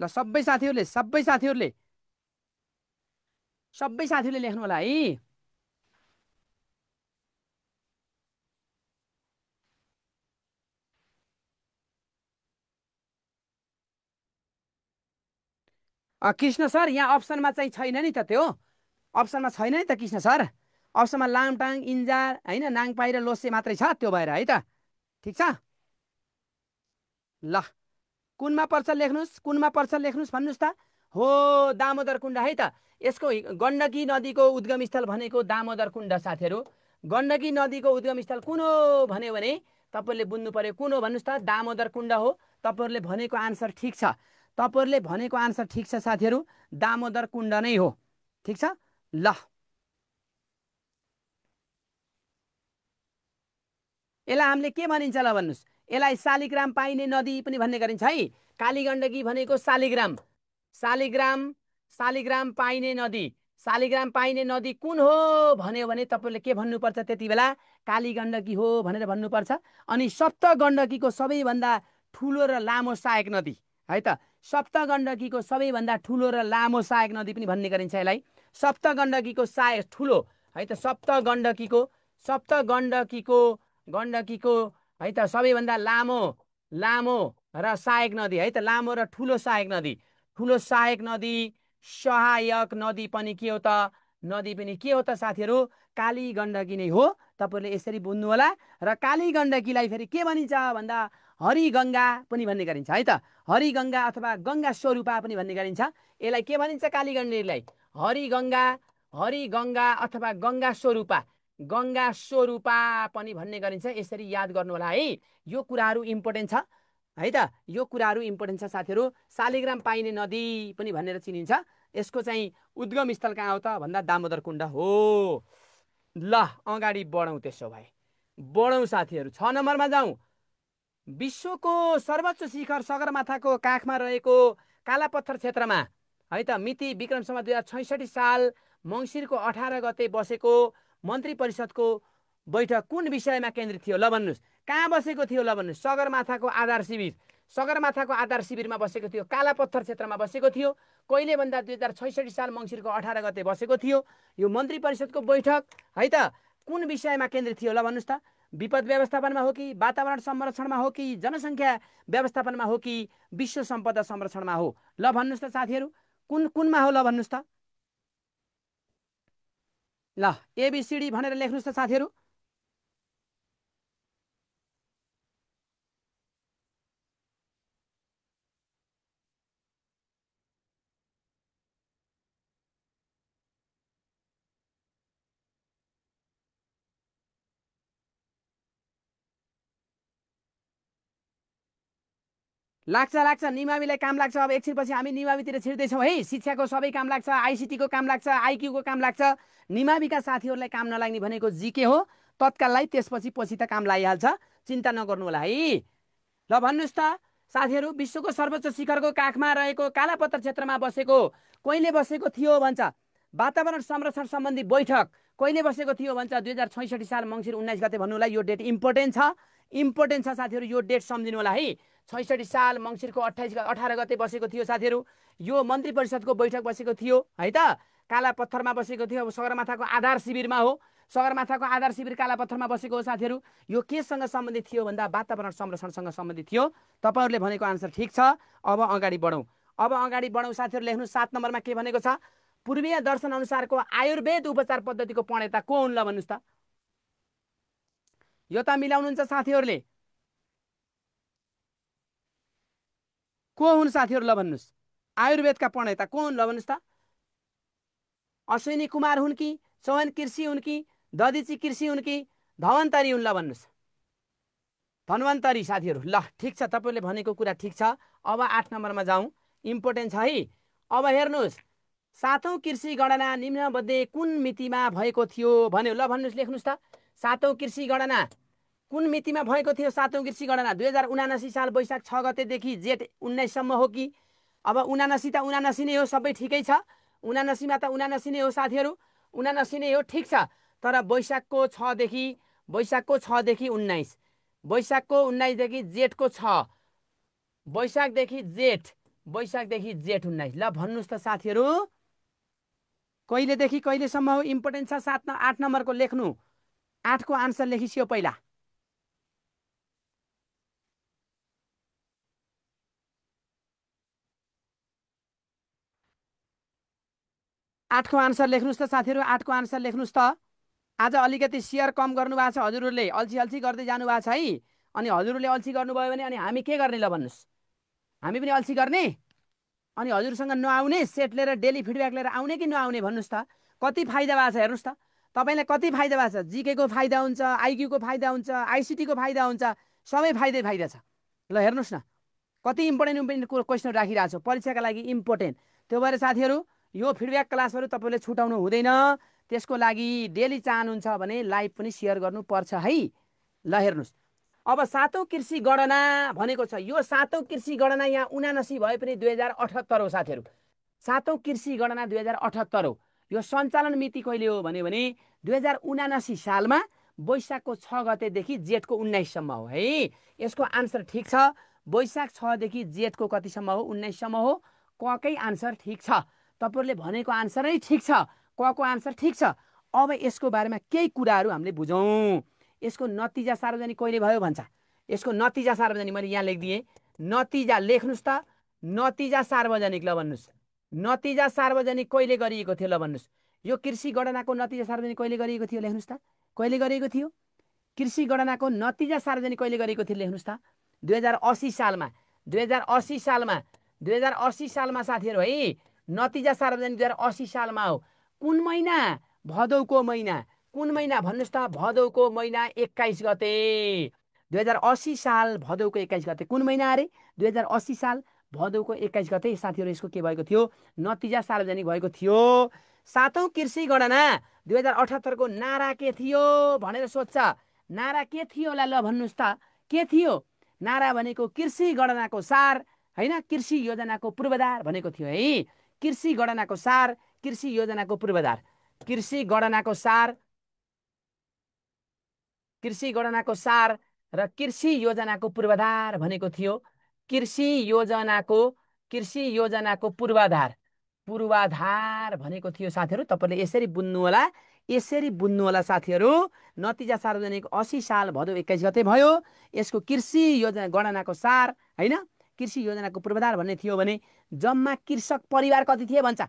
ल सबै साथीहरूले सबै साथीहरूले लेख्नु होला है। कृष्ण सर यहाँ अप्सनमा चाहिँ छैन नि त त्यो, अप्सनमा छैन नि त कृष्ण सर। अप्सनमा लामटाङ, इन्जार होइन, नाङपाई र लोसे मात्रै छ, त्यो भएर है त। ठिक छ ल। कुनमा पर्छ लेख्नुहोस्, कुनमा पर्छ लेख्नुहोस्, भन्नुहोस् त। हो, दामोदर कुण्ड है त। यसको गण्डकी नदीको उद्गम स्थल भनेको दामोदर कुण्ड साथीहरू। गण्डकी नदीको उद्गम स्थल कुन हो भन्यो भने तपाईँहरूले बुझ्नु पर्यो कुन हो भन्नुहोस् त, दामोदर कुण्ड हो। तपाईँहरूले भनेको आन्सर ठिक छ, तपाईँहरूले भनेको आन्सर ठिक छ साथीहरू, दामोदर कुण्ड नै हो। ठिक छ ल। यसलाई हामीले के भनिन्छ ल भन्नुहोस्। यसलाई शालिग्राम पाइने नदी पनि भन्ने गरिन्छ है। काली गण्डकी भनेको शालिग्राम, शालिग्राम, शालिग्राम पाइने नदी। शालिग्राम पाइने नदी कुन हो भन्यो भने तपाईँले के भन्नुपर्छ त्यति बेला, काली गण्डकी हो भनेर भन्नुपर्छ। अनि सप्त गण्डकीको सबैभन्दा ठुलो र लामो सहायक नदी है त। सप्त गण्डकीको सबैभन्दा ठुलो र लामो सहायक नदी पनि भन्ने गरिन्छ यसलाई। सप्त गण्डकीको सहायक ठुलो है त, सप्त गण्डकीको, सप्त गण्डकीको, गण्डकीको है त सबैभन्दा लामो, लामो र सहायक नदी है त, लामो र ठुलो सहायक नदी। ठुलो सहायक नदी, सहायक नदी पनि के हो त, नदी पनि के हो त साथीहरू, काली गण्डकी नै हो। तपाईँहरूले यसरी बुझ्नु होला। र काली गण्डकीलाई फेरि के भनिन्छ भन्दा हरिगङ्गा पनि भन्ने गरिन्छ है त। हरिगङ्गा अथवा गङ्गा स्वरूपा पनि भन्ने गरिन्छ। यसलाई के भनिन्छ काली गण्डकीलाई, हरिगङ्गा, हरिगङ्गा अथवा गङ्गा स्वरूपा, गङ्गा स्वरूपा पनि भन्ने गरिन्छ। यसरी याद गर्नु होला है। यो कुराहरू इम्पोर्टेन्ट छ है त, यो कुराहरू इम्पोर्टेन्ट छ साथीहरू। शालिग्राम पाइने नदी पनि भनेर चिनिन्छ। यसको चाहिँ उद्गम स्थल कहाँ हो त भन्दा दामोदर कुण्ड हो। ल अगाडि बढौँ, त्यसो भए बढौँ साथीहरू, 6 नम्बरमा जाउँ। विश्वको सर्वोच्च शिखर सगरमाथाको काखमा रहेको कालापत्थर क्षेत्रमा है त मिति विक्रमसम्म 2066 साल मङ्सिरको 18 गते बसेको मन्त्री परिषदको बैठक कुन विषयमा केन्द्रित थियो ल भन्नुहोस्। कहाँ बसेको थियो ल भन्नुहोस्, सगरमाथाको आधार शिविर, सगरमाथाको आधार शिविरमा बसेको थियो, कालापत्थर क्षेत्रमा बसेको थियो। कहिले भन्दा 2066 साल मङ्सिरको 18 गते बसेको थियो यो मन्त्री परिषदको बैठक है त। कुन विषयमा केन्द्रित थियो ल भन्नुहोस् त। विपद व्यवस्थापनमा हो कि वातावरण संरक्षणमा हो कि जनसङ्ख्या व्यवस्थापनमा हो कि विश्व सम्पदा संरक्षणमा हो ल भन्नुहोस् त साथीहरू, कुन कुनमा हो ल भन्नुहोस् त। ल एबिसिडी भनेर लेख्नुहोस् त साथीहरू। लाग्छ लाग्छ, निमाविलाई काम लाग्छ। अब एकछिनपछि हामी निमावितिर छिर्दैछौँ है। शिक्षाको सबै काम लाग्छ, आइसिटीको काम लाग्छ, आइक्यूको काम लाग्छ। निमाविका साथीहरूलाई काम नलाग्ने भनेको जिके हो तत्काललाई, त्यसपछि पछि त काम लागिहाल्छ, चिन्ता नगर्नु होला है। ल भन्नुहोस् त साथीहरू, विश्वको सर्वोच्च शिखरको काखमा रहेको कालापत्थर क्षेत्रमा बसेको, कहिले बसेको थियो भन्छ, वातावरण संरक्षण सम्बन्धी बैठक कहिले बसेको थियो भन्छ, 2066 साल मङ्सिर 19 गते भन्नु होला। यो डेट इम्पोर्टेन्ट छ, इम्पोर्टेन्ट छ साथीहरू, यो डेट सम्झिनु होला है। 66 साल मङ्सिरको 18 गते बसेको थियो साथीहरू। यो मन्त्री परिषदको बैठक बसेको थियो है त, कालापत्थरमा बसेको थियो। अब सगरमाथाको आधार शिविरमा हो, सगरमाथाको आधार शिविर कालापत्थरमा बसेको हो साथीहरू। यो केसँग सम्बन्धित थियो भन्दा वातावरण संरक्षणसँग सम्बन्धित थियो। तपाईँहरूले भनेको आन्सर ठिक छ। अब अगाडि बढौँ, अब अगाडि बढौँ साथीहरू। लेख्नु 7 नम्बरमा के भनेको छ, पूर्वीय दर्शन अनुसारको आयुर्वेद उपचार पद्धतिको प्रणेता को हुन् ल भन्नुहोस् त। यो त मिलाउनुहुन्छ साथीहरूले, को हुन् साथीहरू ल भन्नुहोस्। आयुर्वेदका प्रणेता को हुन् ल भन्नुहोस् त। अश्विनी कुमार हुन् कि, चौहान कृषि हुन् कि, दधिची कृषि हुन् कि धवन्तरी हुन् ल भन्नुहोस्। धन्वन्तरी साथीहरू। ल ठिक छ, तपाईँले भनेको कुरा ठिक छ। अब 8 नम्बरमा जाउँ, इम्पोर्टेन्ट छ है। अब हेर्नुहोस्, 7औं कृषि गणना निम्नमध्ये कुन मितिमा भएको थियो भन्यो ल भन्नुहोस्, लेख्नुहोस् त। 7औं कृषि गणना कुन मितिमा भएको थियो। 7औं कृषि गणना 2079 साल वैशाख 6 गतेदेखि जेठ 19 सम्म हो कि। अब 79 त 79 नै हो, सबै ठिकै छ। 79 मा त 79 नै हो साथीहरू, 79 नै हो, ठिक छ। तर वैशाखको 6 देखि, वैशाखको 6 देखि 19, वैशाखको 19 देखि जेठको 6, वैशाखदेखि जेठ, वैशाखदेखि जेठ 19। ल भन्नुहोस् त साथीहरू, कहिलेदेखि कहिलेसम्म हो इम्पोर्टेन्ट छ 8 नम्बरको लेख्नु। 8को आन्सर लेखिसियो पहिला। 8को आन्सर लेख्नुहोस् त साथीहरू, 8को आन्सर लेख्नुहोस् त। आज अलिकति सेयर कम गर्नुभएको छ हजुरहरूले, अल्छी अल्छी गर्दै जानुभएको छ है। अनि हजुरहरूले अल्छी गर्नुभयो भने अनि हामी के गर्ने ल भन्नुहोस्? हामी पनि अल्छी गर्ने? अनि हजुरसँग नआउने सेट लिएर डेली फिडब्याक लिएर आउने कि नआउने भन्नुहोस् त। कति फाइदा भएको छ हेर्नुहोस् त। तपाईँलाई कति फाइदा भएको छ? जिकेको फाइदा हुन्छ, आइक्यूको फाइदा हुन्छ, आइसिटीको फाइदा हुन्छ, सबै फाइदै फाइदा छ। ल हेर्नुहोस् न, कति इम्पोर्टेन्ट इम्पोर्टेन्ट क्वेसन राखिरहेको छु परीक्षाका लागि इम्पोर्टेन्ट। त्यो भएर साथीहरू यो फिडब्याक क्लासहरू तपाईँले छुटाउनु हुँदैन। त्यसको लागि डेली चाहनुहुन्छ भने लाइभ पनि सेयर गर्नुपर्छ है। ल हेर्नुहोस्, अब 7औं कृषि गणना भनेको छ। यो 7औं कृषि गणना यहाँ 79 भए पनि 2078 हो साथीहरू। 7औं कृषि गणना 2078 हो। यो सञ्चालन मिति कहिले हो भने 2079 सालमा वैशाखको 6 गतेदेखि जेठको 19सम्म हो है। यसको आन्सर ठिक छ। वैशाख 6 देखि जेठको कतिसम्म हो? 19सम्म हो। ककै आन्सर ठिक छ। तपाईँहरूले भनेको आन्सर नै ठिक छ। कको आन्सर ठिक छ। अब यसको बारेमा केही कुराहरू हामीले बुझौँ। यसको नतिजा सार्वजनिक कहिले भयो भन्छ। यसको नतिजा सार्वजनिक मैले यहाँ लेखिदिएँ। नतिजा लेख्नुहोस् त। नतिजा सार्वजनिक ल भन्नुहोस्। नतिजा सार्वजनिक कहिले गरिएको थियो ल भन्नुहोस्। यो कृषि गणनाको नतिजा सार्वजनिक कहिले गरिएको थियो लेख्नुहोस् त। कहिले गरिएको थियो? कृषि गणनाको नतिजा सार्वजनिक कहिले गरेको थियो लेख्नुहोस् त। 2080 सालमा। 2080 सालमा। 2080 सालमा साथीहरू है। नतिजा सार्वजनिक 2080 सालमा हो। कुन महिना? भदौको महिना। कुन महिना भन्नुहोस् त? भदौको महिना 21 गते। 2080 साल भदौको 21 गते कुन महिना अरे? 2080 साल भदौको 21 गते साथीहरू यसको के भएको थियो? नतिजा सार्वजनिक भएको थियो। 7औं कृषि गणना 2078 को नारा के थियो भनेर सोध्छ। नारा के थियो होला ल भन्नुहोस् त। के थियो? नारा भनेको कृषि गणनाको सार हैन, कृषि योजनाको पूर्वाधार भनेको थियो है। कृषि गणनाको सार, कृषि योजनाको पूर्वाधार। कृषि गणनाको सार, कृषि गणनाको सार र कृषि योजनाको पूर्वाधार भनेको थियो। कृषि योजनाको पूर्वाधार। पूर्वाधार भनेको थियो साथीहरू। तपाईँले यसरी बुझ्नु होला। यसरी बुझ्नु होला साथीहरू। नतिजा सार्वजनिक 80 साल भदौ 21 गते भयो। यसको कृषि योजना गणनाको सार हैन, कृषि योजनाको पूर्वाधार भन्ने थियो भने जम्मा कृषक परिवार कति थिए भन्छ।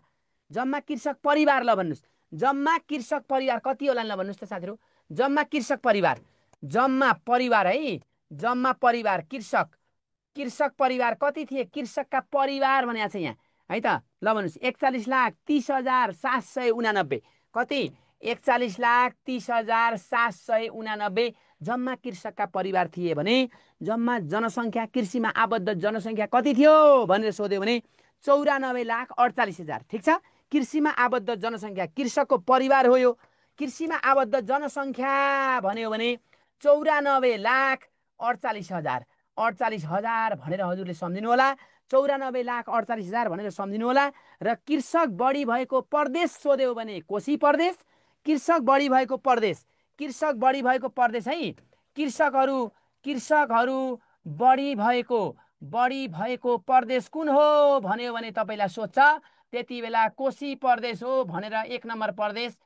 जम्मा कृषक परिवार ल भन्नुहोस्। जम्मा कृषक परिवार कति होला ल भन्नुहोस् त साथीहरू। जम्मा कृषक परिवार, जम्मा परिवार है, जम्मा परिवार कृषक, कृषक परिवार कति थिए? कृषकका परिवार भनेको छ यहाँ है त। ल भन्नुहोस् 41,30,789 कति? 41,30,789 जम्मा कृषकका परिवार थिए भने जम्मा जनसङ्ख्या कृषिमा आबद्ध जनसङ्ख्या कति थियो भनेर सोध्यो भने 94,48,000। ठिक छ। कृषिमा आबद्ध जनसङ्ख्या कृषकको परिवार हो यो। कृषिमा आबद्ध जनसङ्ख्या भन्यो भने 94,48,000। 48,000 भनेर हजुरले सम्झिनु होला। 94,48,000 भनेर सम्झिनु होला। र कृषक बढी भएको प्रदेश सोध्यो भने कोशी प्रदेश। कृषक बढी भएको प्रदेश, कृषक बढी भएको प्रदेश है। कृषकहरू बढी भएको प्रदेश कुन हो भन्यो भने तपाईँलाई सोध्छ। त्यति बेला कोशी प्रदेश हो भनेर 1 नम्बर प्रदेश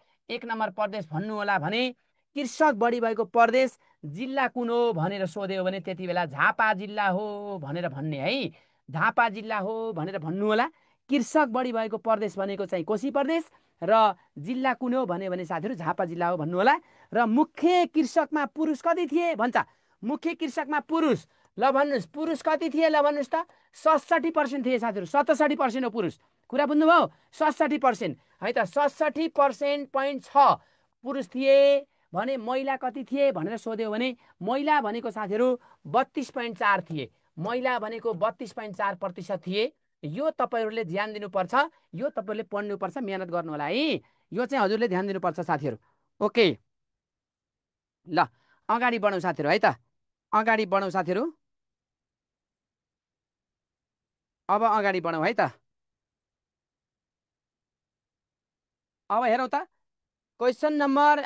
भन्नु होला भने कृषक बढी भएको प्रदेश जिल्ला कुन हो भनेर सोध्यो भने त्यति बेला झापा जिल्ला हो भनेर भन्ने है। झापा जिल्ला हो भनेर भन्नु होला। कृषक बढी भएको प्रदेश भनेको चाहिँ कोशी प्रदेश र जिल्ला कुन हो भन्यो भने साथीहरू झापा जिल्ला हो भन्नु होला। र मुख्य कृषकमा पुरुष कति थिए भन्छ। मुख्य कृषकमा पुरुष ल भन्नुहोस्। पुरुष कति थिए ल भन्नुहोस् त। 67% थिए साथीहरू। 67% हो पुरुष। कुरा बुझ्नुभयो? 67% है त। 67.6 पुरुष थिए भने महिला कति थिए भनेर सोध्यो भने महिला भनेको साथीहरू 32.4 थिए। महिला भनेको 32.4% थिए। यो तपाईँहरूले ध्यान दिनुपर्छ। यो तपाईँहरूले पढ्नुपर्छ, मेहनत गर्नु होला है। यो चाहिँ हजुरले ध्यान दिनुपर्छ साथीहरू। ओके ल अगाडि बढौँ साथीहरू है त। अगाडि बढौँ साथीहरू। अब अगाडि बढौँ है त। अब हेरौँ त क्वेसन नम्बर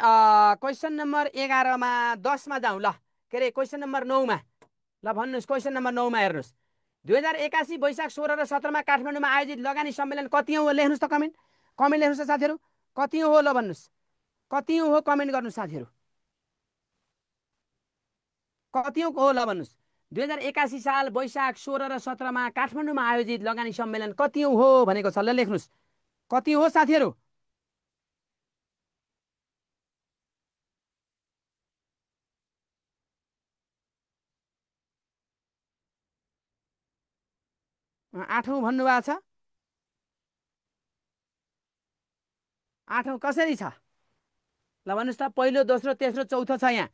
11मा 10मा जाउँ ल। के अरे क्वेसन नम्बर 9मा ल भन्नुहोस्। क्वेसन नम्बर 9मा हेर्नुहोस्। 2081 वैशाख 16 र 17मा काठमाडौँमा आयोजित लगानी सम्मेलन कति हो लेख्नुहोस् त। कमेन्ट लेख्नुहोस् त साथीहरू। कति हो ल भन्नुहोस्, कति हो कमेन्ट गर्नुहोस् साथीहरू, कति हो ल भन्नुहोस्। 2081 साल वैशाख 16 र 17 काठमाडौँमा आयोजित लगानी सम्मेलन कति हो भनेको छ, ल लेख्नुहोस्, कति हो साथीहरू। 8औँ भन्नुभएको छ, 8औँ कसरी छ ल भन्नुहोस् त। पहिलो दोस्रो तेस्रो चौथो छ यहाँ,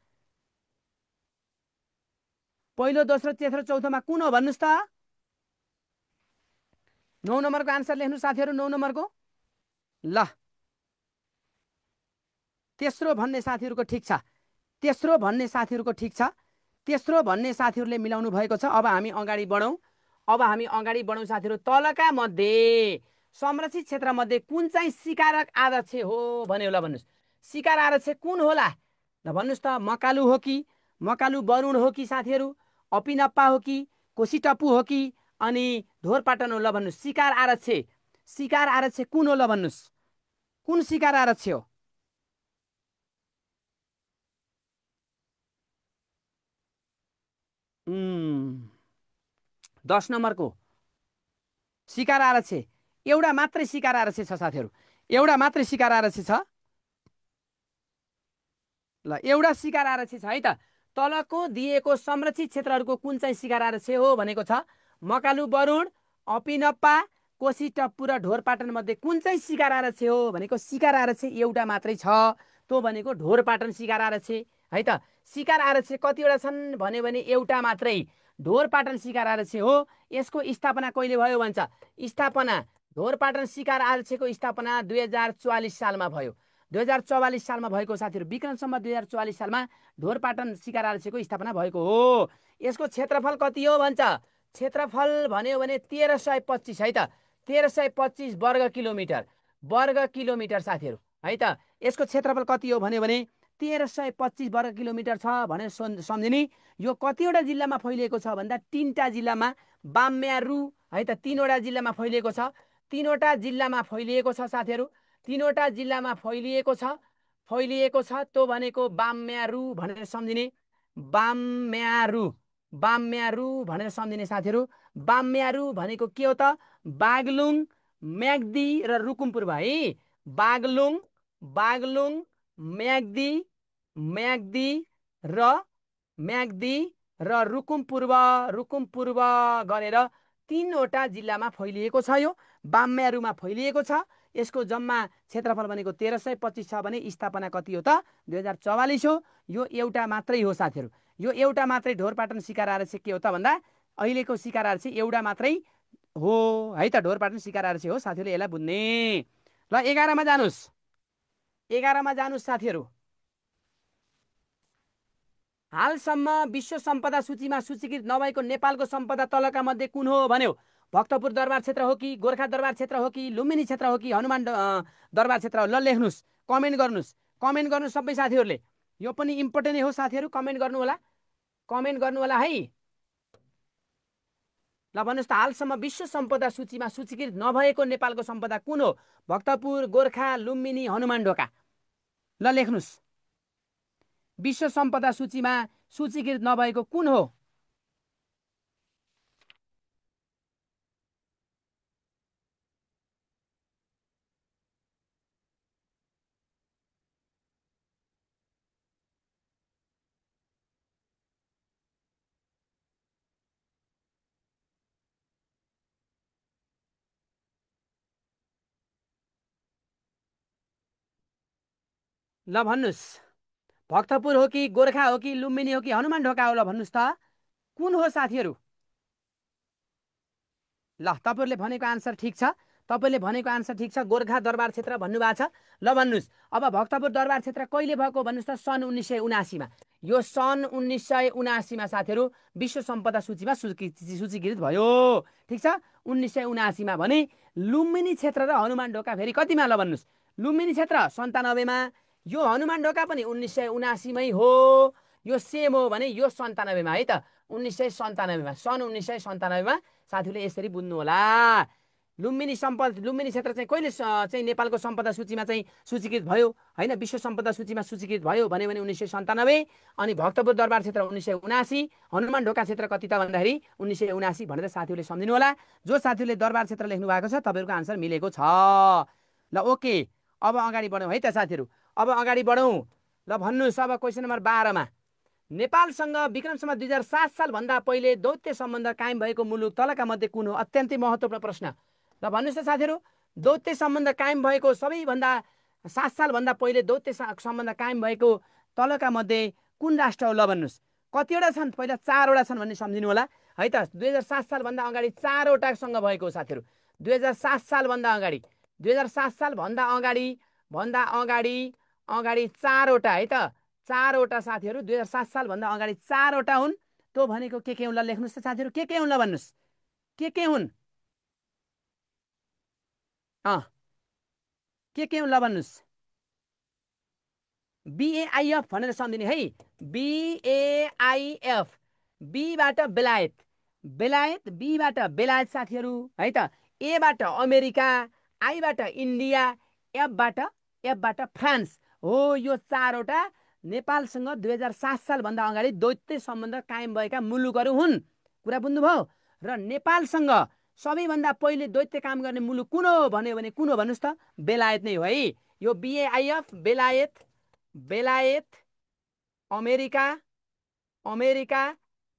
पहिलो दोस्रो तेस्रो चौथोमा कुन हो भन्नुहोस् त। 9 नम्बरको आन्सर लेख्नु साथीहरू, 9 नम्बरको। ल तेस्रो भन्ने साथीहरूको ठिक छ, तेस्रो भन्ने साथीहरूको ठिक छ, तेस्रो भन्ने साथीहरूले मिलाउनु भएको छ। अब हामी अगाडि बढौँ, अब हामी अगाडि बढौँ साथीहरू। तलका मध्ये संरक्षित क्षेत्रमध्ये कुन चाहिँ सिकारक आदर्श हो भन्यो, ल भन्नुहोस्। सिकार आदर्श कुन होला ल भन्नुहोस् त। मकालु हो कि, मकालु बरुण हो कि साथीहरू, अपिनप्पा हो कि, कोसीटप्पू हो कि, अनि ढोरपाटन हो, ल भन्नुहोस्। सिकार आरक्ष, सिकार आरक्ष कुन हो ल भन्नुहोस्, कुन सिकार आरक्ष हो। 10 नम्बरको सिकार आरक्ष, एउटा मात्रै सिकार आरक्ष छ साथीहरू, एउटा मात्रै सिकार आरक्ष छ। ल एउटा सिकार आरक्ष छ है त। तलको दिएको संरक्षित क्षेत्रहरूको कुन चाहिँ सिकार आरक्ष हो भनेको छ। मकालु बरुण, अपिनप्पा, कोसीटप्पू र ढोरपाटन मध्ये कुन चाहिँ सिकार आरक्ष हो भनेको सिकार आरक्ष एउटा मात्रै छ, त्यो भनेको ढोरपाटन सिकार आरक्ष है त। सिकार आरक्ष कतिवटा छन् भन्यो भने एउटा मात्रै, ढोरपाटन सिकार आरक्ष हो। यसको स्थापना कहिले भयो भन्छ। स्थापना ढोरपाटन सिकार आरक्षको स्थापना 2044 सालमा भयो। 2044 सालमा भएको साथीहरू, विक्रमसम्म 2044 सालमा ढोरपाटन सिकार आरक्षको स्थापना भएको हो। यसको क्षेत्रफल कति हो भन्छ। क्षेत्रफल भन्यो भने 1325 है त, 1325 वर्ग किलोमिटर, वर्ग किलोमिटर साथीहरू है त। यसको क्षेत्रफल कति हो भन्यो भने 1325 वर्ग किलोमिटर छ भनेर सम्झिने। यो कतिवटा जिल्लामा फैलिएको छ भन्दा 3टा जिल्लामा, बाम्यारु है त, 3वटा जिल्लामा फैलिएको छ, 3वटा जिल्लामा फैलिएको छ साथीहरू, 3वटा जिल्लामा फैलिएको छ, फैलिएको छ। त्यो भनेको बाम्यारु भनेर सम्झिने, बाम्यारु, बाम्यारु भनेर सम्झिने साथीहरू। बाम्यारु भनेको के हो त, बागलुङ, म्याग्दी र रुकुमपुर भयो है। बागलुङ, बागलुङ, म्याग्दी, म्याग्दी र म्याग्दी र रुकुमपूर्व, रुकुमपूर्व गरेर 3वटा जिल्लामा फैलिएको छ। यो बाम्यारुमा फैलिएको छ। यसको जम्मा क्षेत्रफल भनेको 1325 छ भने स्थापना कति हो त 2044 हो। यो एउटा मात्रै हो साथीहरू, यो एउटा मात्रै ढोरपाटन सिकार आरक्ष के हो त भन्दा अहिलेको सिकार आरक्ष एउटा मात्रै हो है त, ढोरपाटन सिकार आरक्ष हो साथीहरूले यसलाई बुझ्ने। ल 11मा जानुहोस्, 11मा जानुहोस् साथीहरू। हालसम्म विश्व सम्पदा सूचीमा सूचीकृत नभएको नेपालको सम्पदा तलका मध्ये कुन हो भन्यो। भक्तपुर दरबार क्षेत्र हो कि, गोर्खा दरबार क्षेत्र हो कि, लुम्बिनी क्षेत्र हो कि, हनुमान दरबार क्षेत्र हो। ल लेख्नुहोस्, कमेन्ट गर्नुहोस्, कमेन्ट गर्नुहोस् सबै साथीहरूले। यो पनि इम्पोर्टेन्ट हो साथीहरू, कमेन्ट गर्नु होला, कमेन्ट गर्नु होला है। ल भन्नुहोस् त, हालसम्म विश्व सम्पदा सूचीमा सूचीकृत नभएको नेपालको सम्पदा कुन हो। भक्तपुर, गोर्खा, लुम्बिनी, हनुमान ढोका। ल लेख्नुहोस्, विश्व सम्पदा सूचीमा सूचीकृत नभएको कुन हो। ल भन्नुहोस्, भक्तपुर हो कि, गोर्खा हो कि, लुम्बिनी हो कि, हनुमान ढोका हो, ल भन्नुहोस् त कुन हो साथीहरू। ल तपाईँहरूले भनेको आन्सर ठिक छ, तपाईँले भनेको आन्सर ठिक छ, गोर्खा दरबार क्षेत्र भन्नुभएको छ। ल भन्नुहोस्, अब भक्तपुर दरबार क्षेत्र कहिले भएको भन्नुहोस् त, सन् 1979मा। यो सन् 1979मा साथीहरू विश्व सम्पदा सूचीमा सूचीकृत भयो, ठिक छ, 1979मा। भने लुम्बिनी क्षेत्र र हनुमान ढोका फेरि कतिमा ल भन्नुहोस्। लुम्बिनी क्षेत्र 97मा, यो हनुमान ढोका पनि 1979मै हो। यो सेम हो भने यो 97मा है त, 1997मा, सन् 1997मा साथीहरूले यसरी बुझ्नु होला। लुम्बिनी क्षेत्र चाहिँ कहिले चाहिँ नेपालको सम्पदा सूचीमा चाहिँ सूचीकृत भयो होइन, विश्व सम्पदा सूचीमा सूचीकृत भयो भन्यो भने 1997। अनि भक्तपुर दरबार क्षेत्र 1979। हनुमान ढोका क्षेत्र कति त भन्दाखेरि 1979 भनेर साथीहरूले सम्झिनु होला। जो साथीहरूले दरबार क्षेत्र लेख्नु भएको छ तपाईँहरूको आन्सर मिलेको छ। ल ओके, अब अगाडि बढौँ है त साथीहरू, अब अगाडि बढौँ। ल भन्नुहोस् अब क्वेसन नम्बर 12मा, नेपालसँग विक्रम सम्वत 2007 सालभन्दा पहिले दौत्य सम्बन्ध कायम भएको मुलुक तलका मध्ये कुन हो? अत्यन्तै महत्त्वपूर्ण प्रश्न। ल भन्नुहोस् त साथीहरू, दौत्य सम्बन्ध कायम भएको सबैभन्दा 7 सालभन्दा पहिले दौत्य सम्बन्ध कायम भएको तलका मध्ये कुन राष्ट्र हो? ल भन्नुहोस् कतिवटा छन्, पहिला 4वटा छन् भन्ने सम्झिनु होला है त। 2007 सालभन्दा अगाडि 4वटासँग भएको साथीहरू, 2007 सालभन्दा अगाडि, 2007 सालभन्दा अगाडि भन्दा अगाडि अगाडि 4वटा है त, 4वटा साथीहरू 2007 सालभन्दा अगाडि 4वटा हुन्। त्यो भनेको के हुन् ल लेख्नुहोस् त साथीहरू, के हुन् ल भन्नुहोस्, के हुन्? अँ के हुन् ल भन्नुहोस्? BAIF भनेर सम्झिने है, BAIF। बीबाट बेलायत, बेलायत, बीबाट बेलायत साथीहरू है त, एबाट अमेरिका, आईबाट इन्डिया, एफबाट फ्रान्स हो। यो 4वटा नेपालसँग 2007 सालभन्दा अगाडि द्वैत सम्बन्ध कायम भएका मुलुकहरू हुन्। कुरा बुझ्नुभयो? र नेपालसँग सबैभन्दा पहिले द्वैत काम गर्ने मुलुक कुन हो भन्यो भने कुन हो भन्नुहोस् त? बेलायत नै हो है। यो BAIF, बेलायत, बेलायत, अमेरिका, अमेरिका,